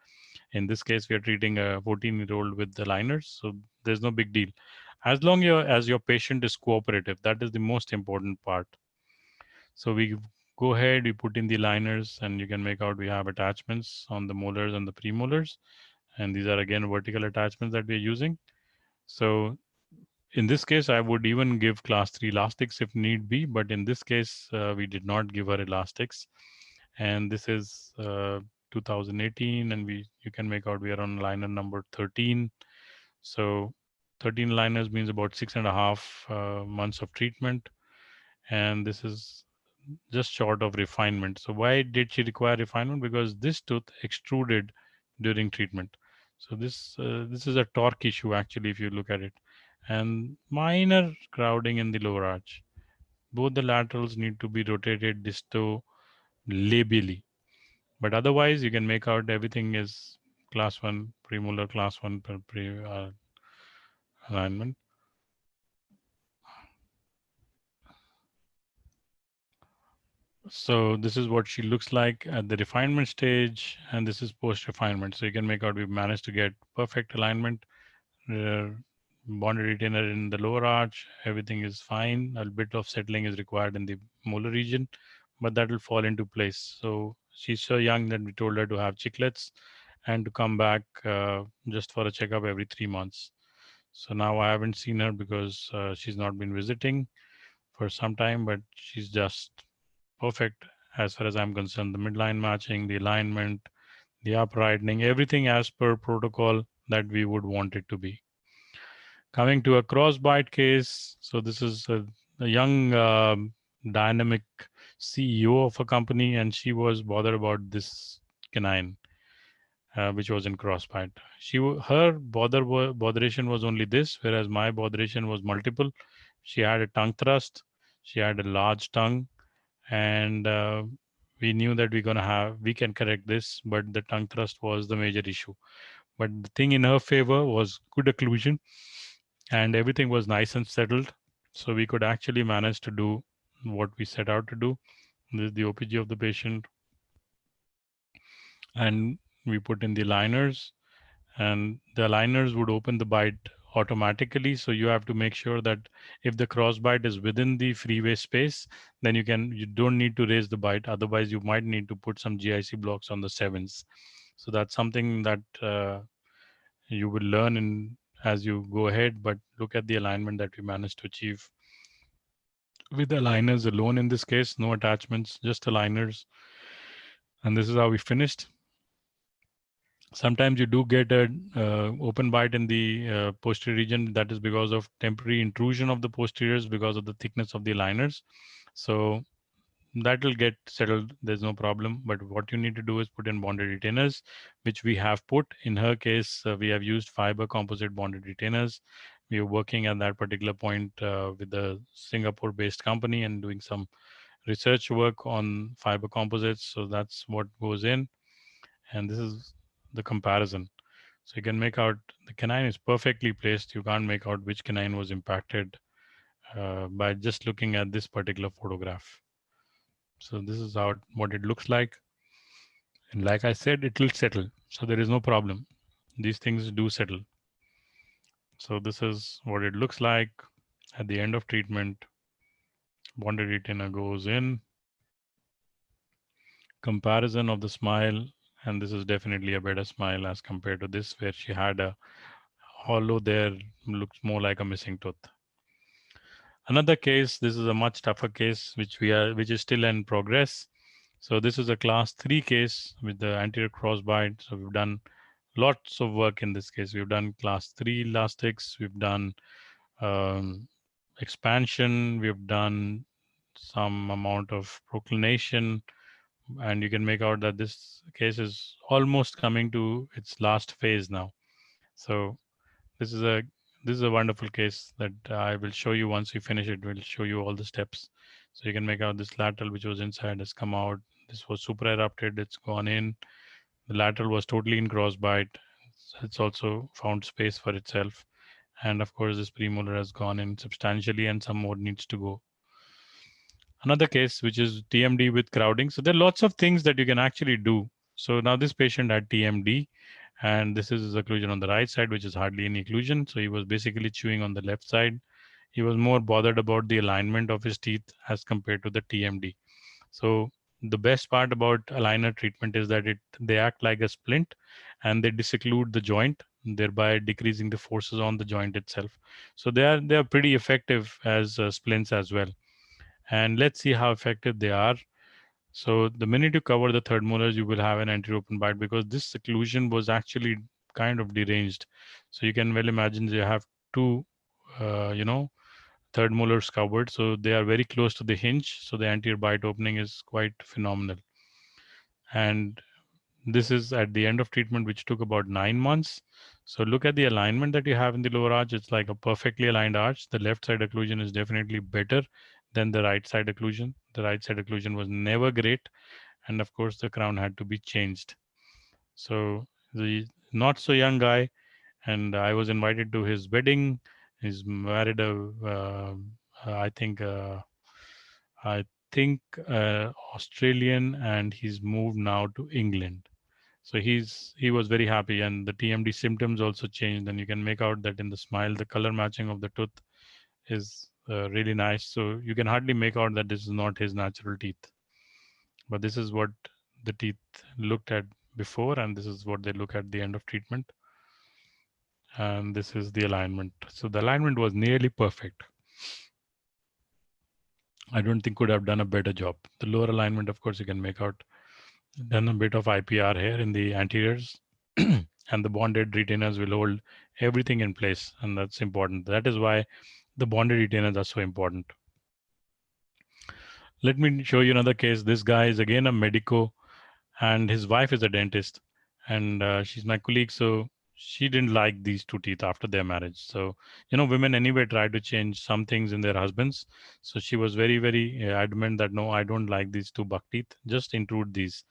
Speaker 4: In this case, we are treating a 14-year-old with aligners. So there's no big deal. As long as your patient is cooperative, that is the most important part. So we go ahead, we put in the aligners, and you can make out we have attachments on the molars and the premolars. And these are again vertical attachments that we're using. So in this case, I would even give class 3 elastics if need be, but in this case, we did not give her elastics. And this is 2018, and you can make out we are on liner number 13. So 13 liners means about 6.5 months of treatment. And this is just short of refinement. So why did she require refinement? Because this tooth extruded during treatment. So this is a torque issue actually, if you look at it, and minor crowding in the lower arch. Both the laterals need to be rotated disto-labially, but otherwise you can make out everything is class 1 premolar, class 1 alignment. So this is what she looks like at the refinement stage, and this is post-refinement. So you can make out we've managed to get perfect alignment, bonded retainer in the lower arch. Everything is fine. A bit of settling is required in the molar region, but that will fall into place. So she's so young that we told her to have chiclets and to come back just for a checkup every 3 months. So now I haven't seen her because she's not been visiting for some time, but she's just perfect as far as I'm concerned. The midline matching, the alignment, the uprightening, everything as per protocol that we would want it to be. Coming to a crossbite case, so this is a young dynamic CEO of a company, and she was bothered about this canine, which was in crossbite. Her botheration was only this, whereas my botheration was multiple. She had a tongue thrust, she had a large tongue, and we knew that we can correct this, but the tongue thrust was the major issue. But the thing in her favor was good occlusion, and everything was nice and settled, so we could actually manage to do what we set out to do. This is the OPG of the patient, and we put in the aligners, and the aligners would open the bite automatically. So you have to make sure that if the crossbite is within the freeway space, then you don't need to raise the bite. Otherwise, you might need to put some GIC blocks on the 7s. So that's something that you will learn as you go ahead, but look at the alignment that we managed to achieve with the aligners alone in this case, no attachments, just aligners. And this is how we finished. Sometimes you do get a open bite in the posterior region. That is because of temporary intrusion of the posteriors because of the thickness of the aligners. So that will get settled. There's no problem. But what you need to do is put in bonded retainers, which we have put. In her case, we have used fiber composite bonded retainers. We are working at that particular point with a Singapore-based company and doing some research work on fiber composites. So that's what goes in. And this is the comparison. So you can make out the canine is perfectly placed. You can't make out which canine was impacted by just looking at this particular photograph. So this is what it looks like. And like I said, it will settle. So there is no problem. These things do settle. So this is what it looks like at the end of treatment. Bonded retainer goes in. Comparison of the smile. And this is definitely a better smile as compared to this, where she had a hollow there, looks more like a missing tooth. Another case, this is a much tougher case, which is still in progress. So this is a class 3 case with the anterior crossbite. So we've done lots of work in this case. We've done class 3 elastics. We've done expansion. We've done some amount of proclination. And you can make out that this case is almost coming to its last phase now. So this is a wonderful case that I will show you once we finish it. We'll show you all the steps. So you can make out this lateral, which was inside, has come out. This was super erupted. It's gone in. The lateral was totally in crossbite. It's also found space for itself. And of course, this premolar has gone in substantially and some more needs to go. Another case, which is TMD with crowding. So there are lots of things that you can actually do. So now this patient had TMD, and this is his occlusion on the right side, which is hardly any occlusion. So he was basically chewing on the left side. He was more bothered about the alignment of his teeth as compared to the TMD. So the best part about aligner treatment is that they act like a splint and they disocclude the joint, thereby decreasing the forces on the joint itself. So they are pretty effective as splints as well. And let's see how effective they are. So the minute you cover the third molars, you will have an anterior open bite, because this occlusion was actually kind of deranged. So you can well imagine you have two, third molars covered. So they are very close to the hinge. So the anterior bite opening is quite phenomenal. And this is at the end of treatment, which took about 9 months. So look at the alignment that you have in the lower arch. It's like a perfectly aligned arch. The left side occlusion is definitely better than the right side occlusion. The right side occlusion was never great. And of course, the crown had to be changed. So the not so young guy, and I was invited to his wedding. He's married I think Australian, and he's moved now to England. So he was very happy, and the TMD symptoms also changed, and you can make out that in the smile, the color matching of the tooth is really nice. So you can hardly make out that this is not his natural teeth, but this is what the teeth looked at before, and this is what they look at the end of treatment. And this is the alignment. So the alignment was nearly perfect. I don't think could have done a better job. The lower alignment, of course, you can make out done a bit of IPR here in the anteriors, and the bonded retainers will hold everything in place, and that's important. That is why the bonded retainers are so important. Let me show you another case. This guy is again a medico, and his wife is a dentist, and she's my colleague. So she didn't like these two teeth after their marriage. So women anyway try to change some things in their husbands. So she was very, very adamant that no, I don't like these two buck teeth, just intrude these.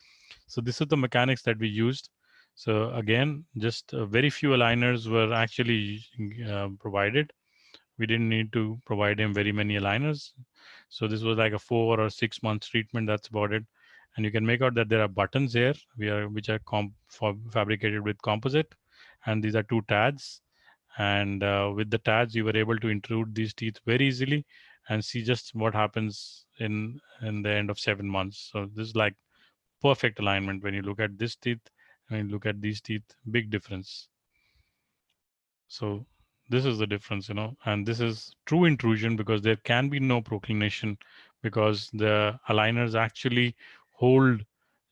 Speaker 4: So this is the mechanics that we used. So again, just very few aligners were actually provided. We didn't need to provide him very many aligners. So this was like a 4 or 6 months treatment. That's about it. And you can make out that there are buttons here, which are fabricated with composite, and these are two TADs. And with the TADs, you were able to intrude these teeth very easily and see just what happens in the end of 7 months. So this is like perfect alignment when you look at this teeth and you look at these teeth. Big difference. So this is the difference, and this is true intrusion, because there can be no proclination, because the aligners actually hold,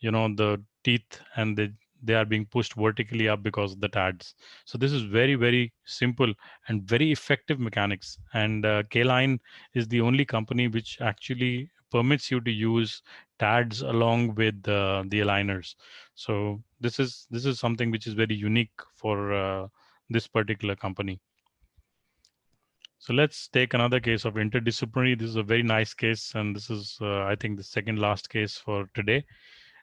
Speaker 4: the teeth, and they are being pushed vertically up because of the TADs. So this is very, very simple and very effective mechanics. And K-Line is the only company which actually permits you to use TADs along with the aligners. So this is something which is very unique for this particular company. So let's take another case of interdisciplinary. This is a very nice case, and this is, I think, the second last case for today.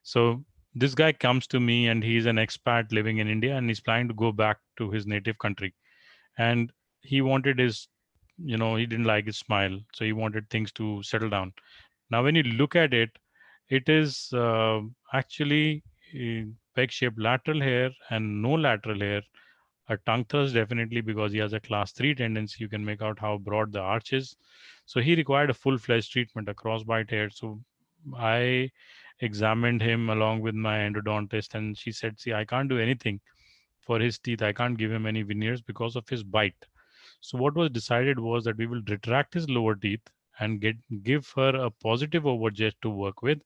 Speaker 4: So this guy comes to me, and he's an expat living in India, and he's planning to go back to his native country. And he wanted he didn't like his smile, so he wanted things to settle down. Now, when you look at it, it is actually peg-shaped lateral hair and no lateral hair. A tongue thrust, definitely, because he has a class 3 tendency. You can make out how broad the arch is. So he required a full-fledged treatment, a crossbite hair. So I examined him along with my endodontist, and she said, see, I can't do anything for his teeth. I can't give him any veneers because of his bite. So what was decided was that we will retract his lower teeth and give her a positive overjet to work with,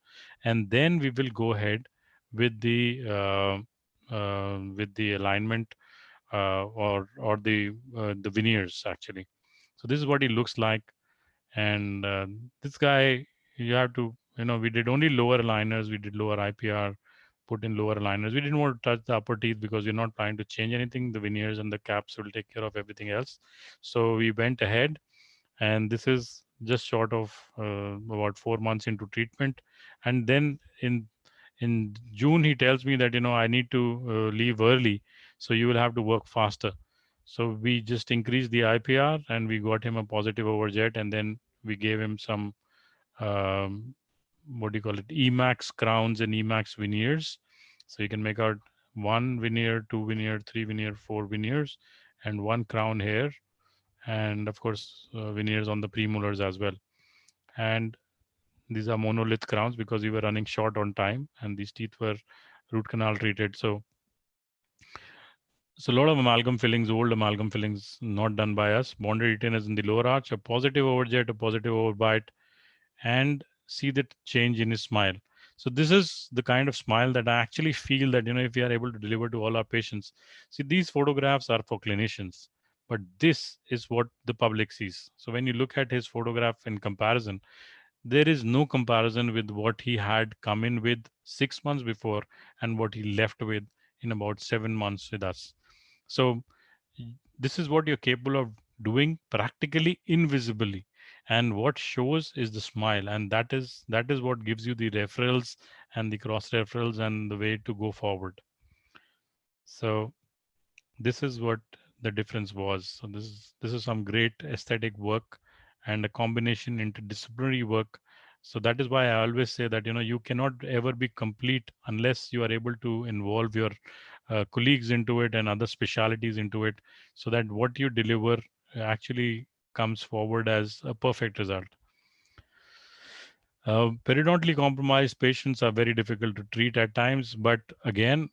Speaker 4: and then we will go ahead with the alignment or the veneers actually. So this is what he looks like, and this guy, you have to, we did only lower aligners, we did lower IPR, put in lower aligners. We didn't want to touch the upper teeth because we're not planning to change anything. The veneers and the caps will take care of everything else. So we went ahead, and this is just short of about 4 months into treatment. And then in June, he tells me that, I need to leave early, so you will have to work faster. So we just increased the IPR, and we got him a positive overjet, and then we gave him some what do you call it, Emax crowns and Emax veneers. So you can make out 1 veneer, 2 veneer, 3 veneer, 4 veneers, and 1 crown here, and of course veneers on the premolars as well. And these are monolith crowns because we were running short on time, and these teeth were root canal treated. So a lot of amalgam fillings, old amalgam fillings, not done by us. Bonded retainers in the lower arch, a positive overjet, a positive overbite, and see the change in his smile. So this is the kind of smile that I actually feel that, if we are able to deliver to all our patients. See, these photographs are for clinicians, but this is what the public sees. So when you look at his photograph in comparison, there is no comparison with what he had come in with 6 months before and what he left with in about 7 months with us. So this is what you're capable of doing practically invisibly, and what shows is the smile, and that is what gives you the referrals and the cross referrals and the way to go forward. So this is what the difference was. So this is some great aesthetic work and a combination interdisciplinary work. So that is why I always say that you cannot ever be complete unless you are able to involve your colleagues into it and other specialities into it, so that what you deliver actually comes forward as a perfect result. Periodontally compromised patients are very difficult to treat at times, but again,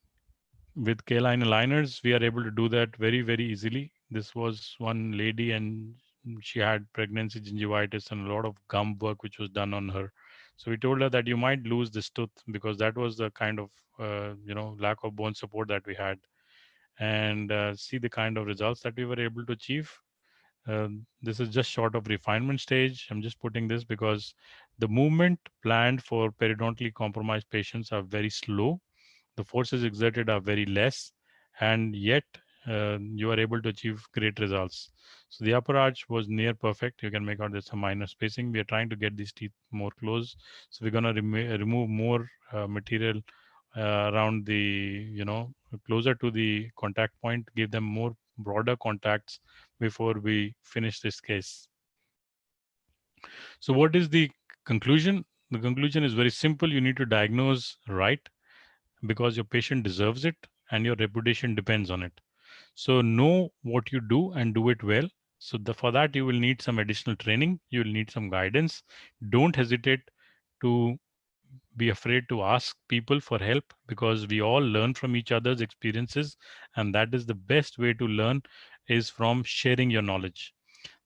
Speaker 4: with K-line aligners, we are able to do that very, very easily. This was one lady, and she had pregnancy gingivitis and a lot of gum work which was done on her. So we told her that you might lose this tooth, because that was the kind of lack of bone support that we had, and see the kind of results that we were able to achieve. This is just short of refinement stage. I'm just putting this because the movement planned for periodontally compromised patients are very slow. The forces exerted are very less, and yet you are able to achieve great results. So the upper arch was near perfect. You can make out there's some minor spacing. We are trying to get these teeth more close. So we're going to remove more material around the, closer to the contact point, give them more broader contacts before we finish this case. So what is the conclusion? The conclusion is very simple. You need to diagnose right, because your patient deserves it and your reputation depends on it. So know what you do and do it well. So for that, you will need some additional training. You will need some guidance. Don't hesitate to be afraid to ask people for help, because we all learn from each other's experiences, and that is the best way to learn, is from sharing your knowledge.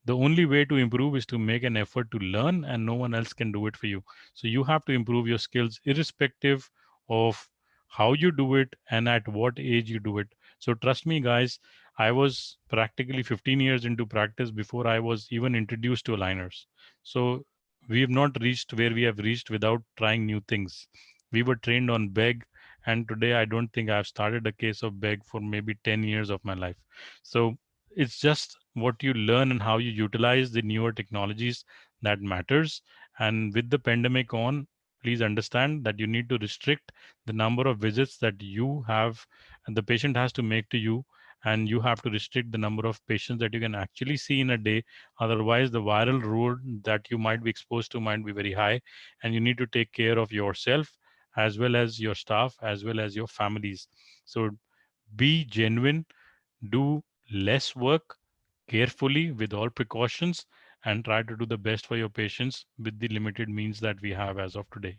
Speaker 4: The only way to improve is to make an effort to learn, and no one else can do it for you. So you have to improve your skills irrespective of how you do it and at what age you do it. So trust me, guys, I was practically 15 years into practice before I was even introduced to aligners. So we have not reached where we have reached without trying new things. We were trained on beg, and today I don't think I've started a case of beg for maybe 10 years of my life. So it's just what you learn and how you utilize the newer technologies that matters. And with the pandemic on, please understand that you need to restrict the number of visits that you have and the patient has to make to you, and you have to restrict the number of patients that you can actually see in a day. Otherwise, the viral load that you might be exposed to might be very high, and you need to take care of yourself as well as your staff as well as your families. So be genuine, do less work carefully with all precautions, and try to do the best for your patients with the limited means that we have as of today.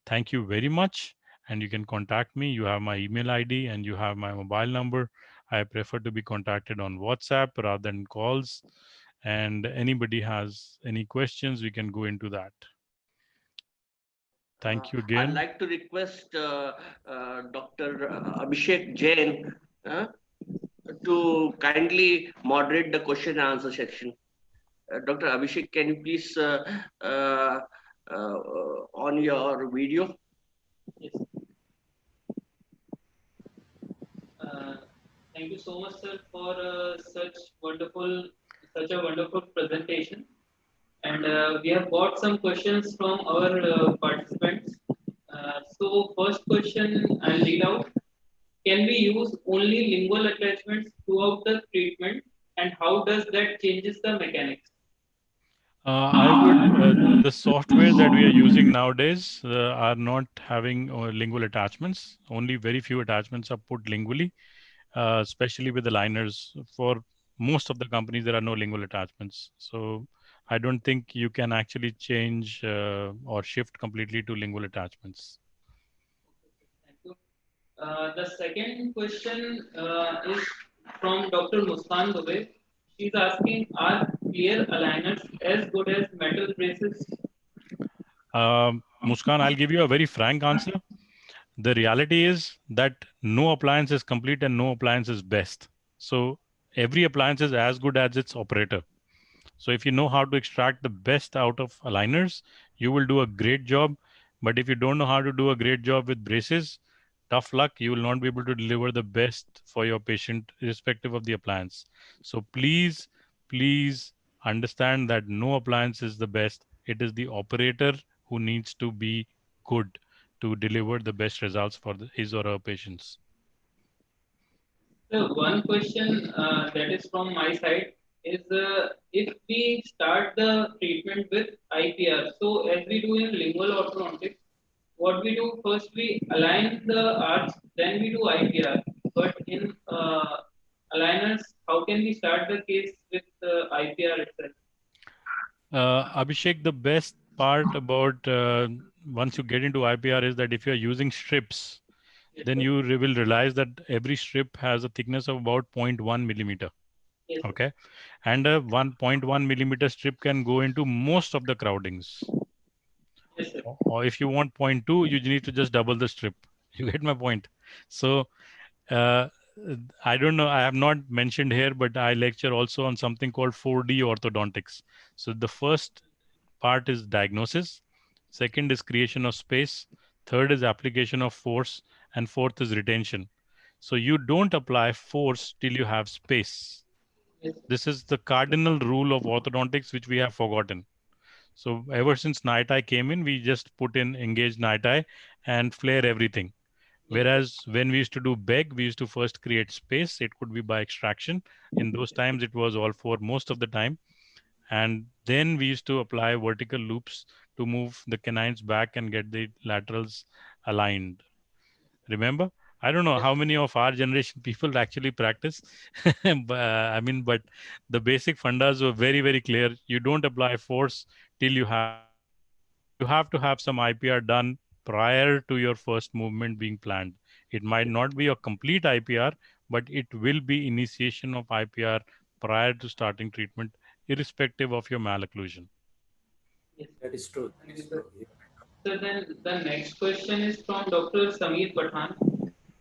Speaker 4: Thank you very much. And you can contact me. You have my email ID and you have my mobile number. I prefer to be contacted on WhatsApp rather than calls. And anybody has any questions, we can go into that. Thank you again.
Speaker 1: I'd like to request Dr. Abhishek Jain to kindly moderate the question and answer section. Dr. Abhishek, can you please on your video?
Speaker 5: Yes. Thank you so much, sir, for such a wonderful presentation. And we have got some questions from our participants. So first question I'll read out. Can we use only lingual attachments throughout the treatment, and how does that changes the mechanics?
Speaker 4: I would, the software that we are using nowadays are not having lingual attachments. Only very few attachments are put lingually, especially with the liners. For most of the companies, there are no lingual attachments. So I don't think you can actually change or shift completely to lingual attachments.
Speaker 5: Thank you. The second question is from Dr. Muskan Dubey. She's asking, are clear aligners as good as metal braces?
Speaker 4: Muskan, I'll give you a very frank answer. The reality is that no appliance is complete and no appliance is best. So every appliance is as good as its operator. So if you know how to extract the best out of aligners, you will do a great job. But if you don't know how to do a great job with braces, tough luck, you will not be able to deliver the best for your patient, irrespective of the appliance. So please understand that no appliance is the best. It is the operator who needs to be good to deliver the best results for his or her patients.
Speaker 5: So one question that is from my side is if we start the treatment with IPR, so as we do in lingual orthodontics, what we do first we align the arch, then we do IPR. But in aligners, how can we start the case with IPR itself?
Speaker 4: Abhishek, the best part about once you get into IPR is that if you're using strips,
Speaker 5: Yes,
Speaker 4: then
Speaker 5: sir.
Speaker 4: you will realize that every strip has a thickness of about 0.1 millimeter.
Speaker 5: Yes, sir.
Speaker 4: Okay. And a 1.1 millimeter strip can go into most of the crowdings.
Speaker 5: Yes, sir.
Speaker 4: Or if you want 0.2, you need to just double the strip. You get my point. So uh, I don't know. I have not mentioned here, but I lecture also on something called 4D orthodontics. So the first part is diagnosis. Second is creation of space. Third is application of force. And fourth is retention. So you don't apply force till you have space.
Speaker 5: Yes, sir.
Speaker 4: This is the cardinal rule of orthodontics, which we have forgotten. So ever since NITI came in, we just put in engage NITI and flare everything.
Speaker 5: Yes, sir.
Speaker 4: Whereas when we used to do beg, we used to first create space. It could be by extraction. In those times, it was all four most of the time. And then we used to apply vertical loops to move the canines back and get the laterals aligned. Remember? I don't know
Speaker 5: Yes,
Speaker 4: how many of our generation people actually practice. But the basic fundas were very, very clear. You don't apply force till you have space. You have to have some IPR done prior to your first movement being planned. It might not be a complete IPR, but it will be initiation of IPR prior to starting treatment, irrespective of your malocclusion.
Speaker 5: yes,
Speaker 3: That is true. That is
Speaker 5: sir.
Speaker 3: true.
Speaker 5: So then the next question is from Dr. Sameer Pathan.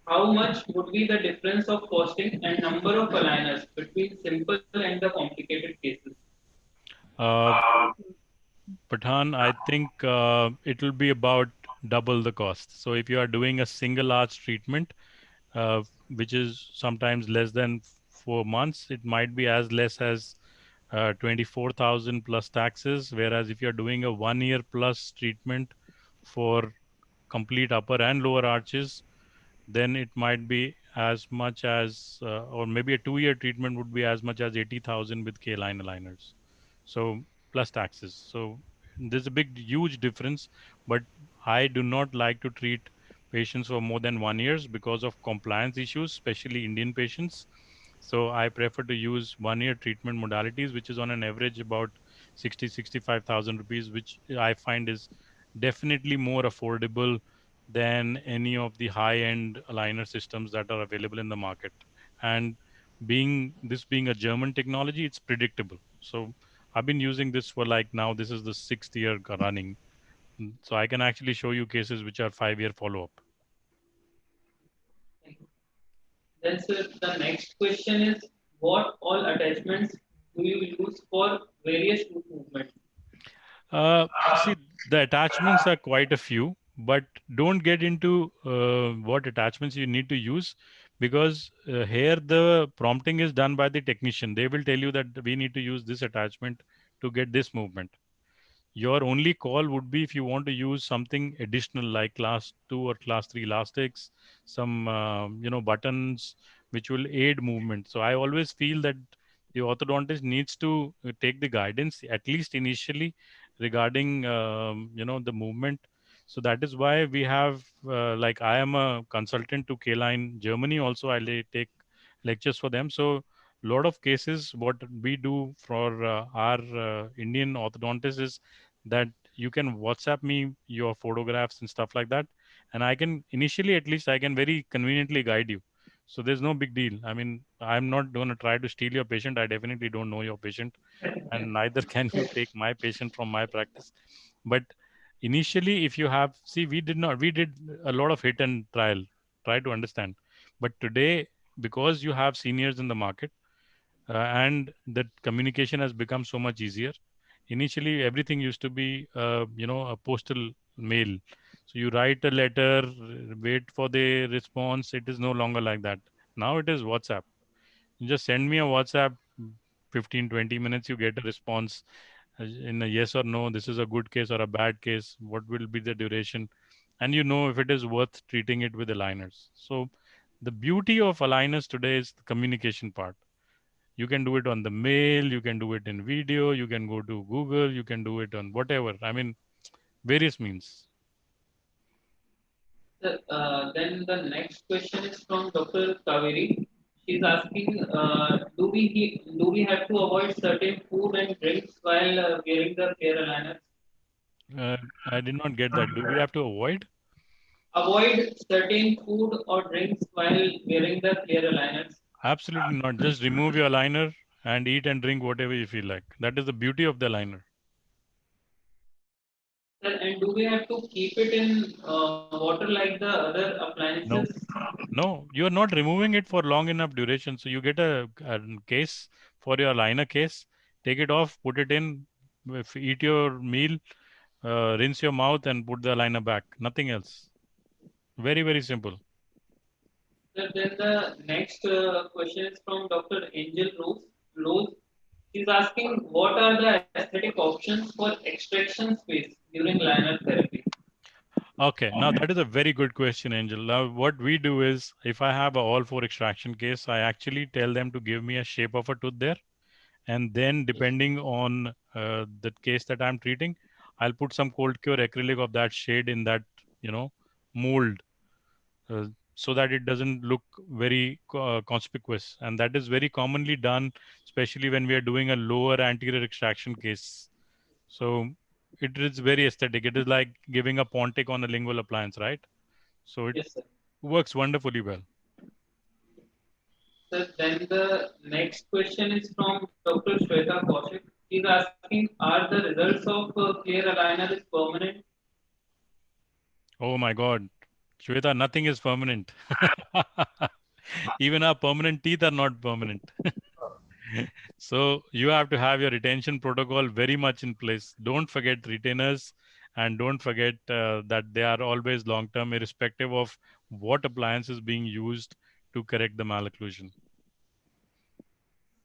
Speaker 5: How much would be the difference of costing and number of aligners between simple and the complicated cases?
Speaker 4: Uh, Pathan, I think it will be about double the cost. So if you are doing a single arch treatment, which is sometimes less than 4 months, it might be as less as 24,000 plus taxes. Whereas if you're doing a 1 year plus treatment for complete upper and lower arches, then it might be as much as, or maybe a 2 year treatment would be as much as 80,000 with K-line aligners. So plus taxes. So there's a big, huge difference. But I do not like to treat patients for more than 1 year because of compliance issues, especially Indian patients. So I prefer to use 1 year treatment modalities, which is on an average about 65,000 rupees, which I find is definitely more affordable than any of the high end aligner systems that are available in the market. And being a German technology, it's predictable. So I've been using this for like now, this is the 6th year running. So I can actually show you cases which are 5 year follow up.
Speaker 5: Then, sir, the next question is what all attachments do you use for various tooth movements?
Speaker 4: See, the attachments are quite a few, but don't get into what attachments you need to use because here the prompting is done by the technician. They will tell you that we need to use this attachment to get this movement. Your only call would be if you want to use something additional like class 2 or class 3 elastics, some buttons which will aid movement. So I always feel that the orthodontist needs to take the guidance, at least initially, regarding the movement. So that is why we have like I am a consultant to K-Line Germany. Also, I take lectures for them. So a lot of cases, what we do for our Indian orthodontists is that you can WhatsApp me your photographs and stuff like that, and I can initially, at least, I can very conveniently guide you. So there's no big deal. I mean, I'm not going to try to steal your patient. I definitely don't know your patient, and neither can you take my patient from my practice. But initially, if you have, see, we did a lot of hit and trial, try to understand. But today, because you have seniors in the market, and the communication has become so much easier. Initially, everything used to be, a postal mail. So you write a letter, wait for the response. It is no longer like that. Now it is WhatsApp. You just send me a WhatsApp, 15, 20 minutes, you get a response in a yes or no. This is a good case or a bad case. What will be the duration? And you know if it is worth treating it with aligners. So the beauty of aligners today is the communication part. You can do it on the mail, you can do it in video, you can go to Google, you can do it on whatever. I mean, various means.
Speaker 5: Then the next question is from Dr. Kaveri. She's asking, do we have to avoid certain food and drinks while wearing the clear aligners?
Speaker 4: I did not get that. Do we have to avoid?
Speaker 5: Avoid certain food or drinks while wearing the clear aligners.
Speaker 4: Absolutely not. Just remove your aligner and eat and drink whatever you feel like. That is the beauty of the aligner.
Speaker 5: And do we have to keep it in water like the other appliances?
Speaker 4: No, you're not removing it for long enough duration. So you get a case for your aligner case, take it off, put it in, eat your meal, rinse your mouth and put the aligner back. Nothing else. Very, very simple.
Speaker 5: Then the next question is from Dr. Angel Rose. She's asking, what are the aesthetic options for extraction space during liner therapy?
Speaker 4: Okay, now that is a very good question, Angel. Now, what we do is, if I have a all four extraction case, I actually tell them to give me a shape of a tooth there. And then depending on the case that I'm treating, I'll put some cold cure acrylic of that shade in that, mold, so that it doesn't look very conspicuous. And that is very commonly done, especially when we are doing a lower anterior extraction case. So it is very aesthetic. It is like giving a Pontic on a lingual appliance, right? So it works wonderfully well.
Speaker 5: So then the next question is from Dr. Shweta Kaushik. She's asking, are the results of clear aligner is permanent?
Speaker 4: Oh my God. Shweta, nothing is permanent. Even our permanent teeth are not permanent. So you have to have your retention protocol very much in place. Don't forget retainers, and don't forget that they are always long-term, irrespective of what appliance is being used to correct the malocclusion.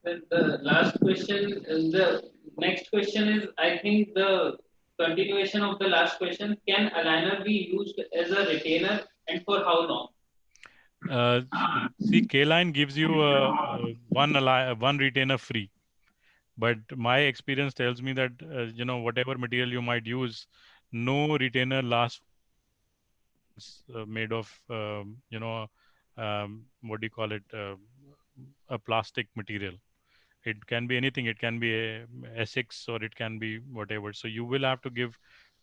Speaker 5: Then the last question, the next question is, I think the continuation of the last question, can aligner be used as a retainer and for how long?
Speaker 4: See, K-Line gives you one retainer free. But my experience tells me that, whatever material you might use, no retainer lasts made of, what do you call it? A plastic material. It can be anything. It can be a Essex or it can be whatever. So you will have to give,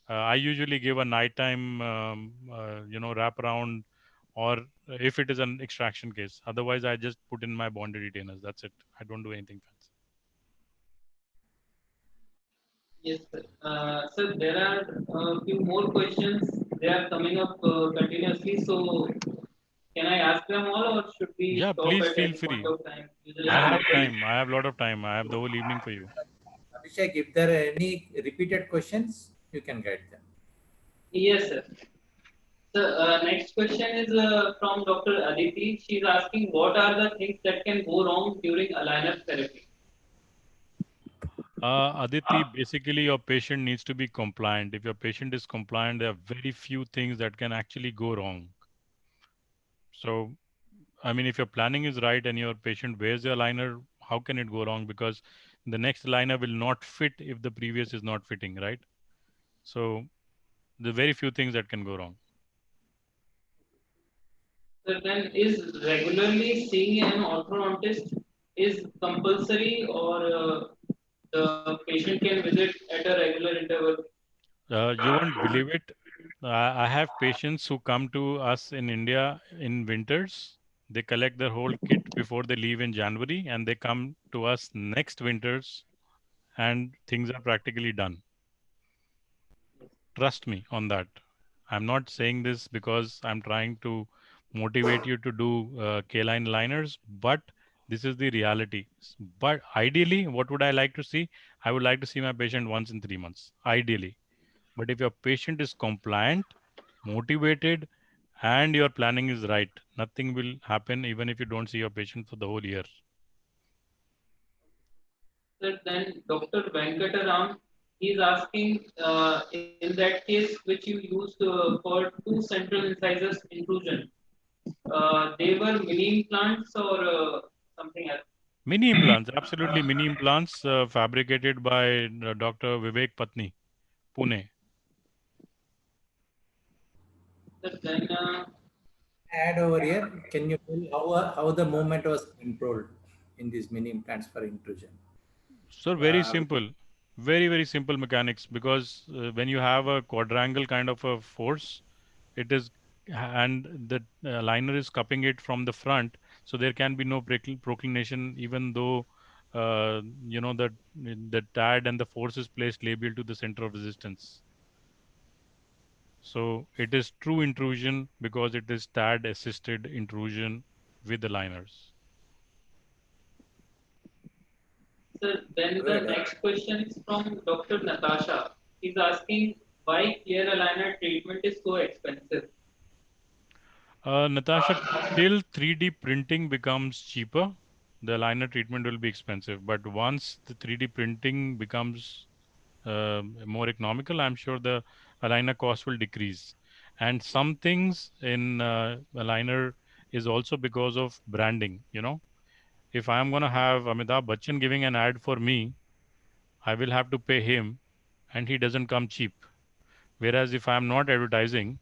Speaker 4: I usually give a nighttime, wrap around, or if it is an extraction case. Otherwise, I just put in my bonded retainers. That's it. I don't do anything fancy.
Speaker 5: Yes, sir. Sir, there are a few more questions. They are coming up continuously. So, can I ask them all, or should we stop
Speaker 4: Please
Speaker 5: at
Speaker 4: feel
Speaker 5: any point
Speaker 4: free.
Speaker 5: of time?
Speaker 4: I have time. I have a lot of time. I have the whole evening for you.
Speaker 3: Abhishek, if there are any repeated questions, you can guide them.
Speaker 5: Yes, sir. The next question is from Dr. Aditi. She's asking, what are the things that can go wrong during aligner therapy?
Speaker 4: Aditi, basically your patient needs to be compliant. If your patient is compliant, there are very few things that can actually go wrong. So, I mean, if your planning is right and your patient wears your aligner how can it go wrong? Because the next aligner will not fit if the previous is not fitting, right? So the very few things that can go wrong.
Speaker 5: So then is regularly seeing an orthodontist is compulsory, or the patient can visit at a regular interval?
Speaker 4: You won't believe it. I have patients who come to us in India in winters. They collect their whole kit before they leave in January, and they come to us next winters, and things are practically done. Trust me on that. I'm not saying this because I'm trying to motivate you to do K-line liners, but this is the reality. But ideally, what would I like to see? I would like to see my patient once in 3 months, ideally. But if your patient is compliant, motivated, and your planning is right, nothing will happen even if you don't see your patient for the whole year.
Speaker 5: So then Dr. Venkataram, he's asking, in that case which you used for two central incisors intrusion, they were mini implants or something else?
Speaker 4: Mini implants, absolutely mini implants, fabricated by Dr. Vivek Patni, Pune.
Speaker 5: So then,
Speaker 3: Add over here, can you tell how the movement was controlled in these mini implants for intrusion?
Speaker 4: So very simple, very simple mechanics, because when you have a quadrangle kind of a force, it is, and the liner is cupping it from the front, so there can be no proclination, even though the TAD and the force is placed labial to the center of resistance. So it is true intrusion because it is TAD assisted intrusion with the liners.
Speaker 5: so then the next question is from Dr. Natasha. He's asking why clear aligner treatment is so expensive.
Speaker 4: Natasha, till 3D printing becomes cheaper, the liner treatment will be expensive. But once the 3D printing becomes more economical, I'm sure the aligner cost will decrease. And some things in aligner is also because of branding. If I'm going to have Amitabh Bachchan giving an ad for me, I will have to pay him, and he doesn't come cheap. Whereas if I'm not advertising,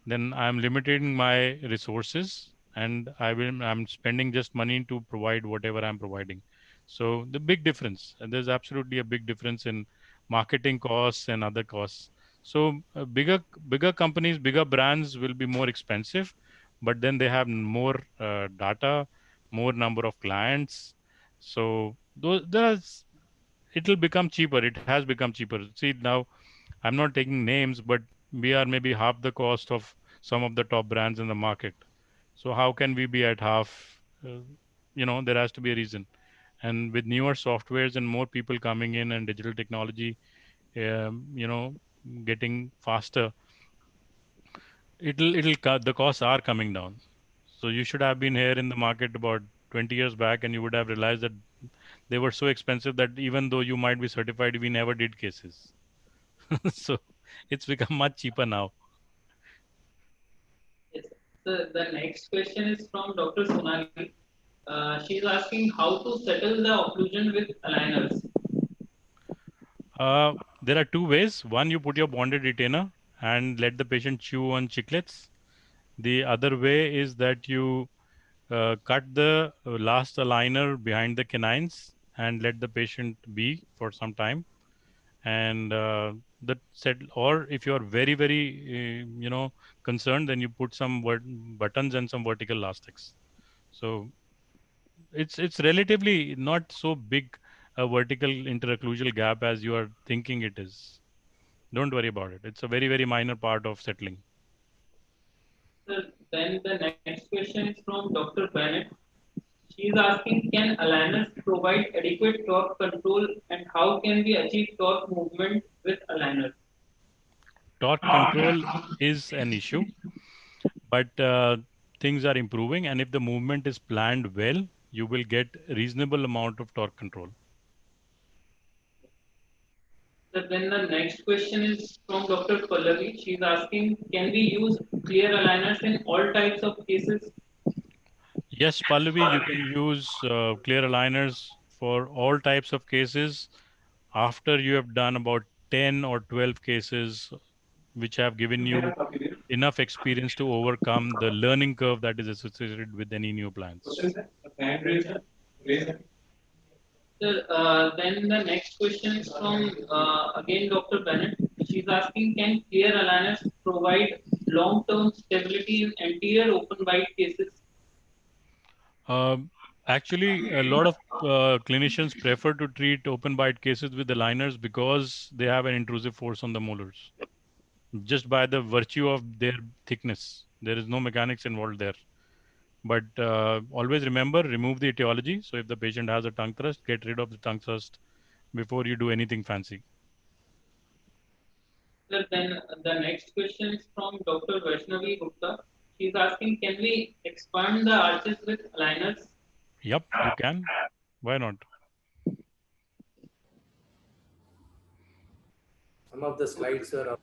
Speaker 4: then I'm limiting my resources, and I'm spending just money to provide whatever I'm providing. So the big difference, and there's absolutely a big difference in marketing costs and other costs. So bigger companies, bigger brands will be more expensive, but then they have more data, more number of clients. So it'll become cheaper. It has become cheaper. See, now I'm not taking names, but we are maybe half the cost of some of the top brands in the market. So how can we be at half? There has to be a reason. And with newer softwares and more people coming in and digital technology, getting faster, the costs are coming down. So you should have been here in the market about 20 years back, and you would have realized that they were so expensive that even though you might be certified, we never did cases. So it's become much cheaper now.
Speaker 5: Yes. So the next question is from Dr. Sonali. She's asking how to settle the occlusion with aligners.
Speaker 4: There are two ways. One, you put your bonded retainer and let the patient chew on chiclets. The other way is that you cut the last aligner behind the canines and let the patient be for some time. And or if you are very concerned, then you put some buttons and some vertical elastics. So it's relatively not so big a vertical interocclusal gap as you are thinking it is. Don't worry about it. It's a very minor part of settling.
Speaker 5: So then the next question is from Dr. Bennett. She is asking, can aligners provide adequate torque control, and how can we achieve torque movement with aligners?
Speaker 4: Torque control is an issue, but things are improving, and if the movement is planned well, you will get reasonable amount of torque control.
Speaker 5: So then the next question is from Dr. Pallavi. She is asking, can we use clear aligners in all types of cases?
Speaker 4: Yes, Pallavi, you can use clear aligners for all types of cases after you have done about 10 or 12 cases which have given you enough experience to overcome the learning curve that is associated with any new plans.
Speaker 5: Then the next question is from again Dr. Bennett. She's asking, can clear aligners provide long-term stability in anterior open wide cases?
Speaker 4: Um, Actually, a lot of clinicians prefer to treat open bite cases with aligners because they have an intrusive force on the molars, just by the virtue of their thickness. There is no mechanics involved there. But always remember, remove the etiology. So if the patient has a tongue thrust, get rid of the tongue thrust before you do anything fancy.
Speaker 5: Sir, then the next question is from Dr. Vaishnavi Gupta. She's asking, can we expand the arches with aligners?
Speaker 4: Yep, you can. Why not?
Speaker 3: Some of the slides are up.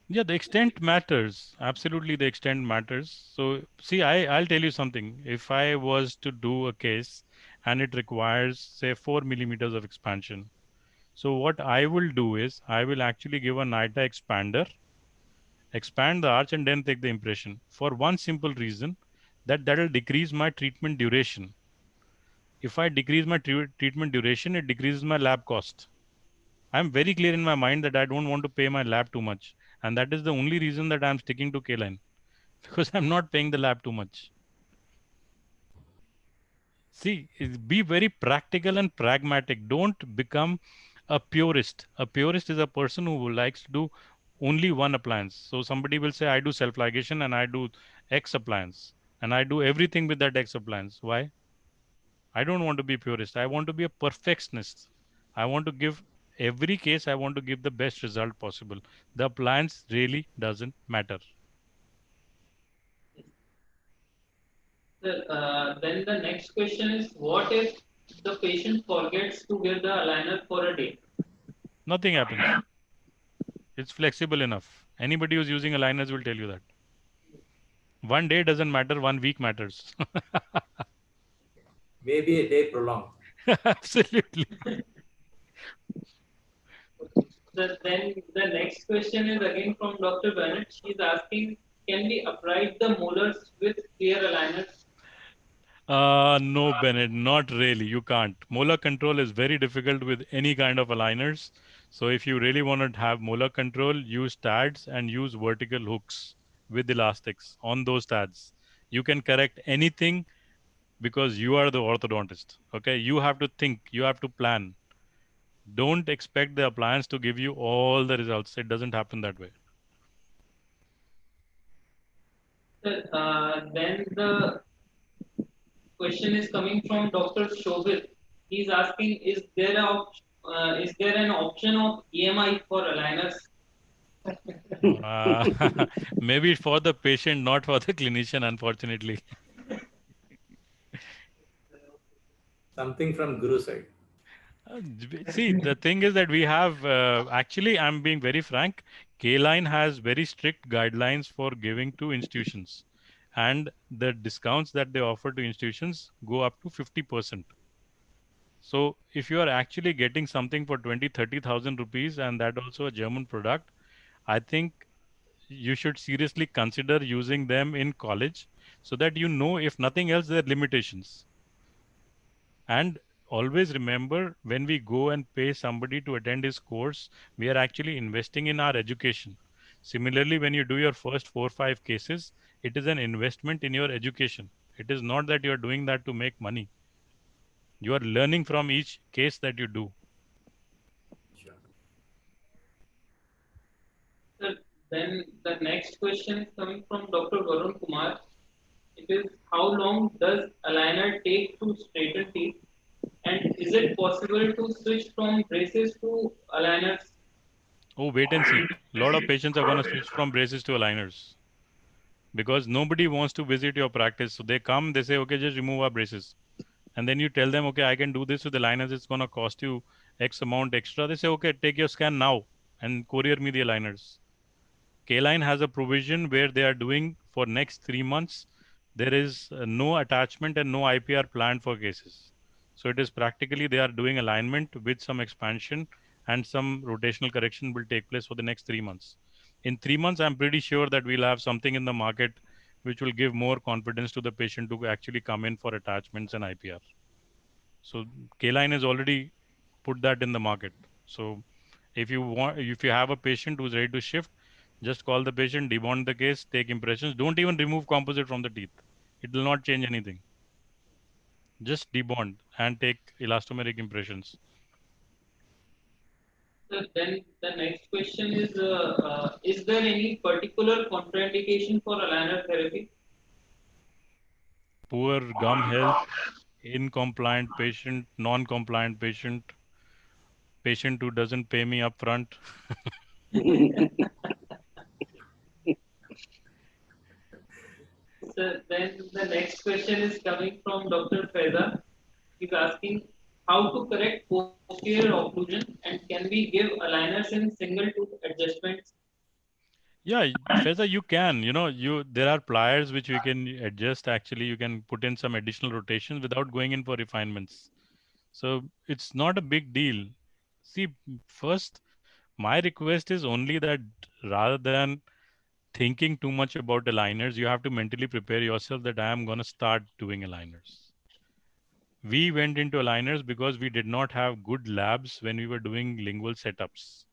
Speaker 4: Yeah, the extent matters. Absolutely, the extent matters. So, see, I'll tell you something. If I was to do a case and it requires, say, 4 millimeters of expansion, so what I will do is I will actually give a NITA expander, expand the arch, and then take the impression for one simple reason that will decrease my treatment duration. If I decrease my treatment duration, it decreases my lab cost. I'm very clear in my mind that I don't want to pay my lab too much. And that is the only reason that I'm sticking to K-line because I'm not paying the lab too much. See, be very practical and pragmatic. Don't become a purist. A purist is a person who likes to do only one appliance. So somebody will say, I do self-ligation and I do X appliance and I do everything with that X appliance. Why? I don't want to be purist. I want to be a perfectionist. I want to give every case, I want to give the best result possible. The appliance really doesn't matter.
Speaker 5: Sir, then the next question is, what if the patient forgets to wear the aligner for a day?
Speaker 4: Nothing happens. It's flexible enough. Anybody who's using aligners will tell you that. One day doesn't matter, 1 week matters.
Speaker 3: Maybe a day prolonged.
Speaker 4: Absolutely.
Speaker 5: Then the next question is again from Dr. Bennett. She's asking, can we upright the molars with clear aligners?
Speaker 4: No, Bennett, not really. You can't. Molar control is very difficult with any kind of aligners. So if you really want to have molar control, use TADs and use vertical hooks with elastics on those TADs. You can correct anything because you are the orthodontist. Okay, you have to think, you have to plan. Don't expect the appliance to give you all the results. It doesn't happen that way.
Speaker 5: Then the question is coming from Dr. Shobit. He's asking, is there an option of EMI for aligners?
Speaker 4: Maybe for the patient, not for the clinician, unfortunately.
Speaker 3: Something from Guru side.
Speaker 4: See, the thing is that we have, actually, I'm being very frank, K-Line has very strict guidelines for giving to institutions. And the discounts that they offer to institutions go up to 50%. So if you are actually getting something for 20,000-30,000 rupees and that also a German product, I think you should seriously consider using them in college so that you know, if nothing else, their limitations. And always remember, when we go and pay somebody to attend his course, we are actually investing in our education. Similarly, when you do your first 4 or 5 cases, it is an investment in your education. It is not that you are doing that to make money. You are learning from each case that you do.
Speaker 3: Sure.
Speaker 5: Sir, then the next question is coming from Dr. Varun Kumar. It is, how long does aligner take to straighten teeth? And is it possible to switch from braces to aligners?
Speaker 4: Oh, wait and see. A lot of patients are going to switch from braces to aligners because nobody wants to visit your practice. So they come, they say, okay, just remove our braces. And then you tell them, okay, I can do this with the aligners. It's going to cost you X amount extra. They say, okay, take your scan now and courier me the aligners. K-Line has a provision where they are doing for next 3 months there is no attachment and no IPR planned for cases. So it is practically they are doing alignment with some expansion, and some rotational correction will take place for the next 3 months. In 3 months, I'm pretty sure that we'll have something in the market which will give more confidence to the patient to actually come in for attachments and IPR. So K-Line has already put that in the market. So if you have a patient who's ready to shift, just call the patient, debond the case, take impressions. Don't even remove composite from the teeth. It will not change anything. Just debond and take elastomeric impressions.
Speaker 5: So then the next question is there any particular contraindication for aligner therapy?
Speaker 4: Poor gum health, incompliant patient, non-compliant patient, patient who doesn't pay me upfront.
Speaker 5: So then the next question is coming from Dr. Feza. He's asking how to correct posterior occlusion and can we give aligners in single tooth adjustments?
Speaker 4: Yeah, Feza, you can. There are pliers which we can adjust. Actually, you can put in some additional rotations without going in for refinements. So it's not a big deal. See, first, my request is only that rather than thinking too much about aligners, you have to mentally prepare yourself that I am going to start doing aligners. We went into aligners because we did not have good labs when we were doing lingual setups.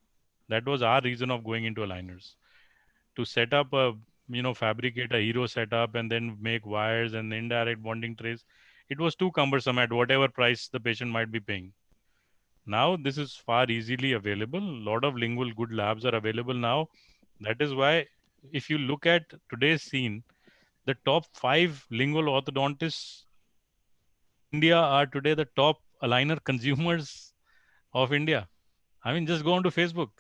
Speaker 4: That was our reason of going into aligners. To set up fabricate a hero setup and then make wires and indirect bonding trays. It was too cumbersome at whatever price the patient might be paying. Now this is far easily available. A lot of lingual good labs are available now. That is why if you look at today's scene, the top 5 lingual orthodontists in India are today the top aligner consumers of India. I mean, just go onto Facebook.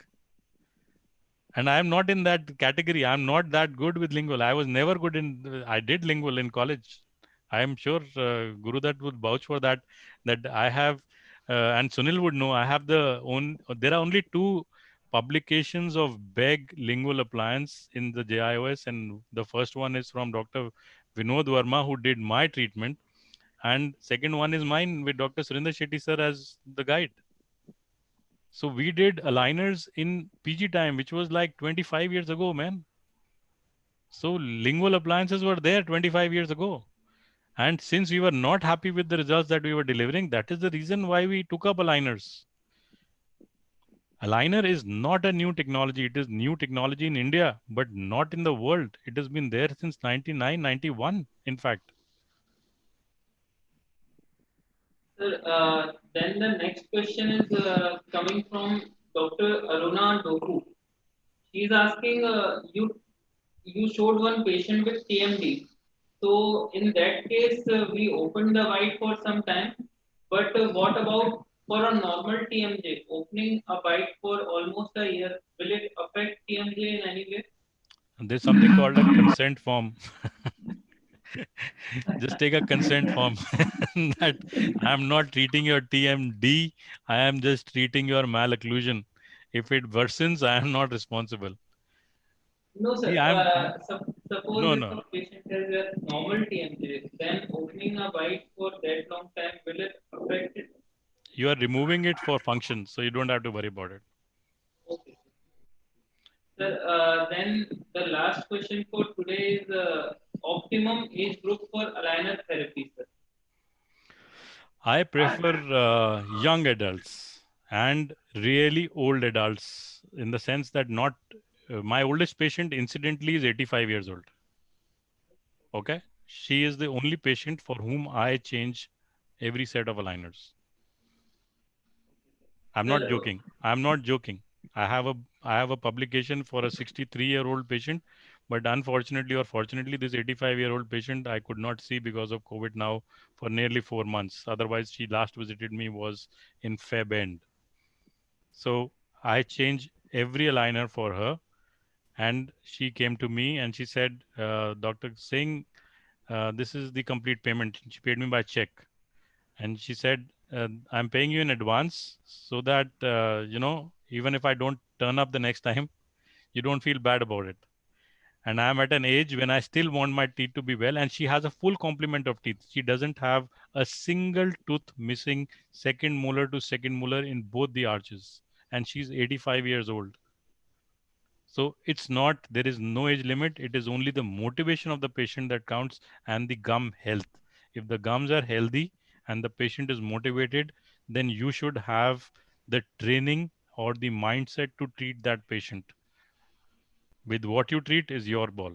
Speaker 4: And I'm not in that category. I'm not that good with lingual. I was never good in. I did lingual in college. I am sure Guru that would vouch for that. That I have, and Sunil would know. I have the own. There are only 2 publications of BEG lingual appliance in the JIOS, and the first one is from Dr. Vinod Verma, who did my treatment, and second one is mine with Dr. Surinder Shetty sir as the guide. So we did aligners in PG time, which was like 25 years ago, man. So lingual appliances were there 25 years ago. And since we were not happy with the results that we were delivering, that is the reason why we took up aligners. Aligner is not a new technology. It is new technology in India, but not in the world. It has been there since 99, 91, in fact.
Speaker 5: Sir, then the next question is coming from Dr. Aruna Doku. She's asking you showed one patient with TMD. So in that case, we opened the bite for some time. But what about for a normal TMJ? Opening a bite for almost a year, will it affect TMJ in any way?
Speaker 4: And there's something called a consent form. Just take a consent form that I'm not treating your TMD. I am just treating your malocclusion. If it worsens, I am not responsible.
Speaker 5: No, sir.
Speaker 4: See,
Speaker 5: Suppose if
Speaker 4: no.
Speaker 5: a patient has a normal TMJ, then opening a bite for that long time, will it affect it?
Speaker 4: You are removing it for function, so you don't have to worry about it.
Speaker 5: Okay. Sir, then the last question for today is optimum age group for aligner therapy, sir.
Speaker 4: I prefer young adults and really old adults in the sense that not my oldest patient incidentally is 85 years old. Okay. She is the only patient for whom I change every set of aligners. I'm not joking. I have a publication for a 63-year-old patient, but unfortunately or fortunately, this 85-year-old patient I could not see because of COVID now for nearly 4 months. Otherwise, she last visited me was in Feb end. So I changed every aligner for her, and she came to me and she said, Dr. Singh, this is the complete payment. She paid me by check. And she said, I'm paying you in advance so that, even if I don't turn up the next time, you don't feel bad about it. And I'm at an age when I still want my teeth to be well. And she has a full complement of teeth. She doesn't have a single tooth missing second molar to second molar in both the arches. And she's 85 years old. So it's not, there is no age limit. It is only the motivation of the patient that counts and the gum health. If the gums are healthy and the patient is motivated, then you should have the training or the mindset to treat that patient. With what you treat is your ball.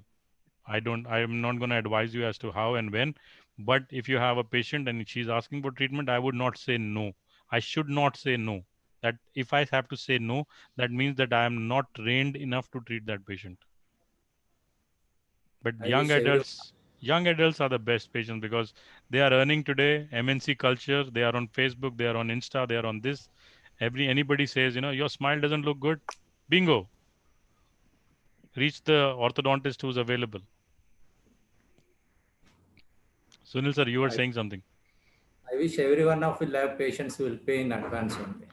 Speaker 4: I am not going to advise you as to how and when, but if you have a patient and she's asking for treatment, I would not say no. I should not say no. That if I have to say no, that means that I am not trained enough to treat that patient. But young adults are the best patients because they are earning today, MNC culture, they are on Facebook, they are on Insta, they are on this. Anybody says, your smile doesn't look good, bingo. Reach the orthodontist who's available. Sunil sir, you were saying something.
Speaker 3: I wish every one of will have patients who will pay in advance only.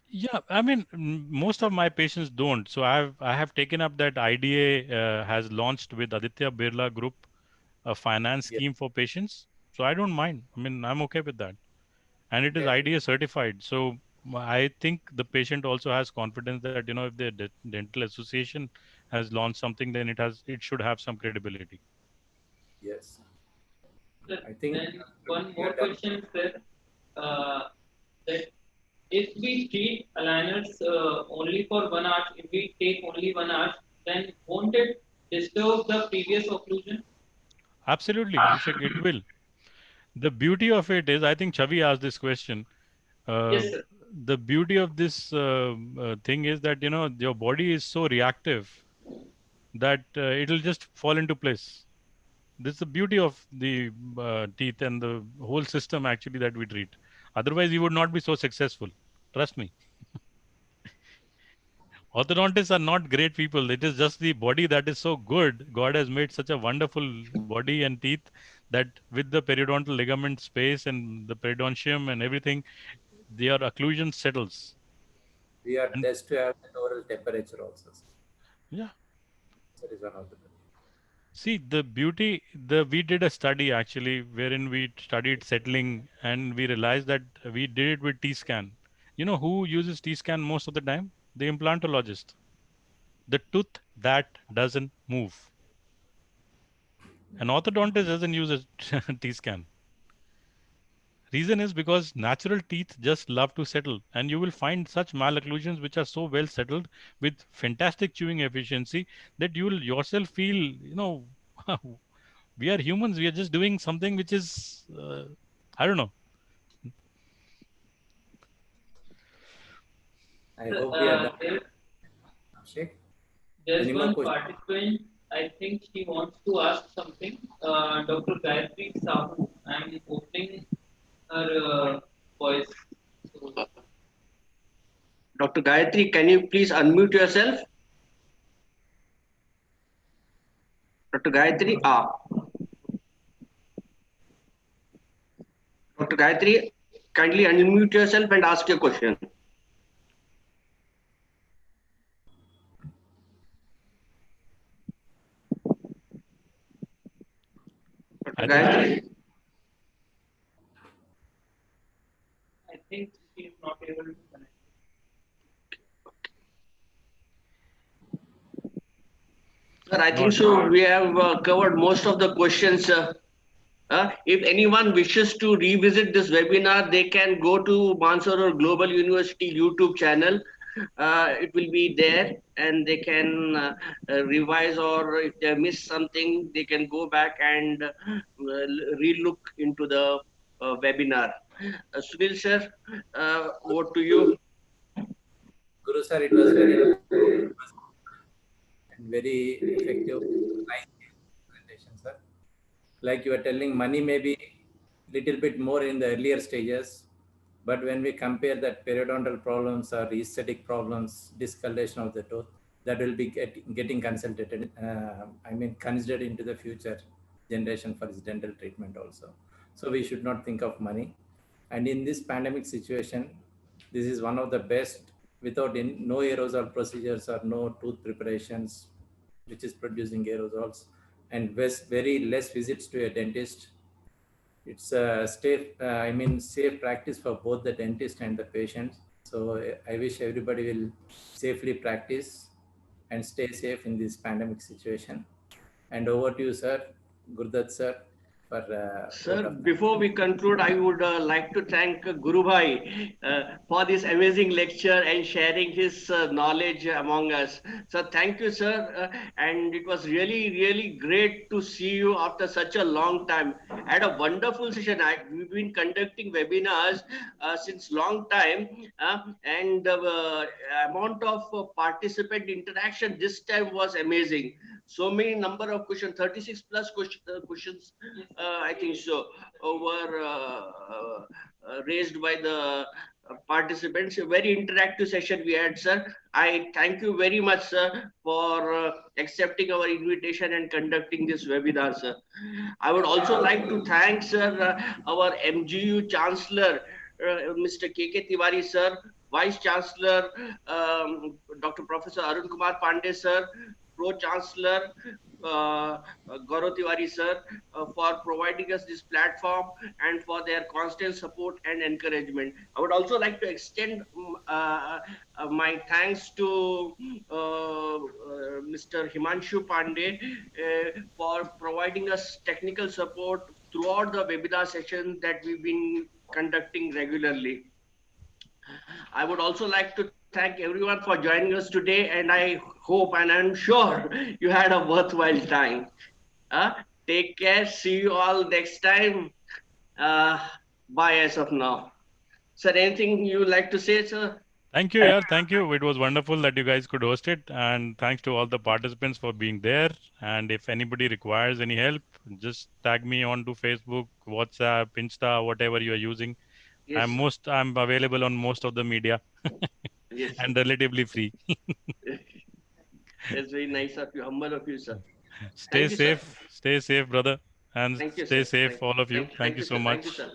Speaker 4: Yeah, I mean, most of my patients don't. So I have taken up that IDA has launched with Aditya Birla Group a finance scheme for patients. So I don't mind. I mean, I'm okay with that. And it is IDA certified. So I think the patient also has confidence that, if the dental association has launched something, then it should have some credibility.
Speaker 3: Yes.
Speaker 5: Sir, I think then one more question, sir. That if we treat aligners only for one arch, if we take only one arch, then won't it disturb the previous occlusion?
Speaker 4: Absolutely, Abhishek, it will. The beauty of it is, I think Chavi asked this question.
Speaker 5: Yes, sir.
Speaker 4: The beauty of this thing is that, your body is so reactive that it'll just fall into place. This is the beauty of the teeth and the whole system actually that we treat. Otherwise, you would not be so successful. Trust me. Orthodontists are not great people. It is just the body that is so good. God has made such a wonderful body and teeth that with the periodontal ligament space and the periodontium and everything, their occlusion settles.
Speaker 3: We are blessed to have an oral temperature also.
Speaker 4: Yeah.
Speaker 3: That is one of the.
Speaker 4: See, the beauty, we did a study actually wherein we studied settling and we realized that we did it with T-scan. You know who uses T-scan most of the time? The implantologist. The tooth that doesn't move. An orthodontist doesn't use a T-scan. Reason is because natural teeth just love to settle, and you will find such malocclusions which are so well settled with fantastic chewing efficiency that you will yourself feel, we are humans. We are just doing something which is, I don't know.
Speaker 3: I hope we are done.
Speaker 5: There's one participant, I think she wants to ask something. Dr. Gayatri Sahu, I'm opening her voice. So,
Speaker 1: Dr. Gayatri, can you please unmute yourself? Dr. Gayatri, Dr. Gayatri, kindly unmute yourself and ask your question. Dr. Gayatri?
Speaker 5: I think she is not able to connect.
Speaker 1: Sir, I think so. We have covered most of the questions. If anyone wishes to revisit this webinar, they can go to Mansarovar Global University YouTube channel. It will be there and they can revise, or if they miss something, they can go back and relook into the webinar. Sunil sir, over to you.
Speaker 3: Guru sir, it was very and very effective, nice presentation, sir. Like you were telling, money may be little bit more in the earlier stages, but when we compare that periodontal problems or aesthetic problems, discoloration of the tooth, that will be getting consulted, considered into the future generation for his dental treatment also. So we should not think of money. And in this pandemic situation, this is one of the best, without no aerosol procedures or no tooth preparations, which is producing aerosols, and very less visits to a dentist. It's a safe practice for both the dentist and the patients. So I wish everybody will safely practice and stay safe in this pandemic situation. And over to you, sir, Gurdat sir, for
Speaker 1: Sir, before we conclude, I would like to thank Guru Bhai for this amazing lecture and sharing his knowledge among us. So thank you, sir. And it was really, really great to see you after such a long time. Had a wonderful session. We've been conducting webinars since long time, and the amount of participant interaction this time was amazing. So many number of questions, 36 plus questions, I think so, were raised by the participants. A very interactive session we had, sir. I thank you very much, sir, for accepting our invitation and conducting this webinar, sir. I would also like to thank, sir, our MGU Chancellor, Mr. K.K. Tiwari, sir, Vice Chancellor, Dr. Professor Arun Kumar Pandey, sir, Pro-Chancellor, Gaurav Tiwari, sir, for providing us this platform and for their constant support and encouragement. I would also like to extend my thanks to Mr. Himanshu Pandey for providing us technical support throughout the webinar session that we've been conducting regularly. I would also like to thank everyone for joining us today, and I hope and I'm sure you had a worthwhile time. Take care. See you all next time. Bye as of now. Sir, anything you would like to say, sir?
Speaker 4: Thank you, yeah. Thank you. It was wonderful that you guys could host it. And thanks to all the participants for being there. And if anybody requires any help, just tag me onto Facebook, WhatsApp, Insta, whatever you are using.
Speaker 1: Yes,
Speaker 4: I'm available on most of the media.
Speaker 1: yes,
Speaker 4: and relatively free.
Speaker 1: That's very nice of you, humble of you, sir.
Speaker 4: Stay safe, brother. And
Speaker 1: Thank you,
Speaker 4: stay
Speaker 1: sir.
Speaker 4: safe, all of you. Thank you so much.
Speaker 1: Thank you, sir.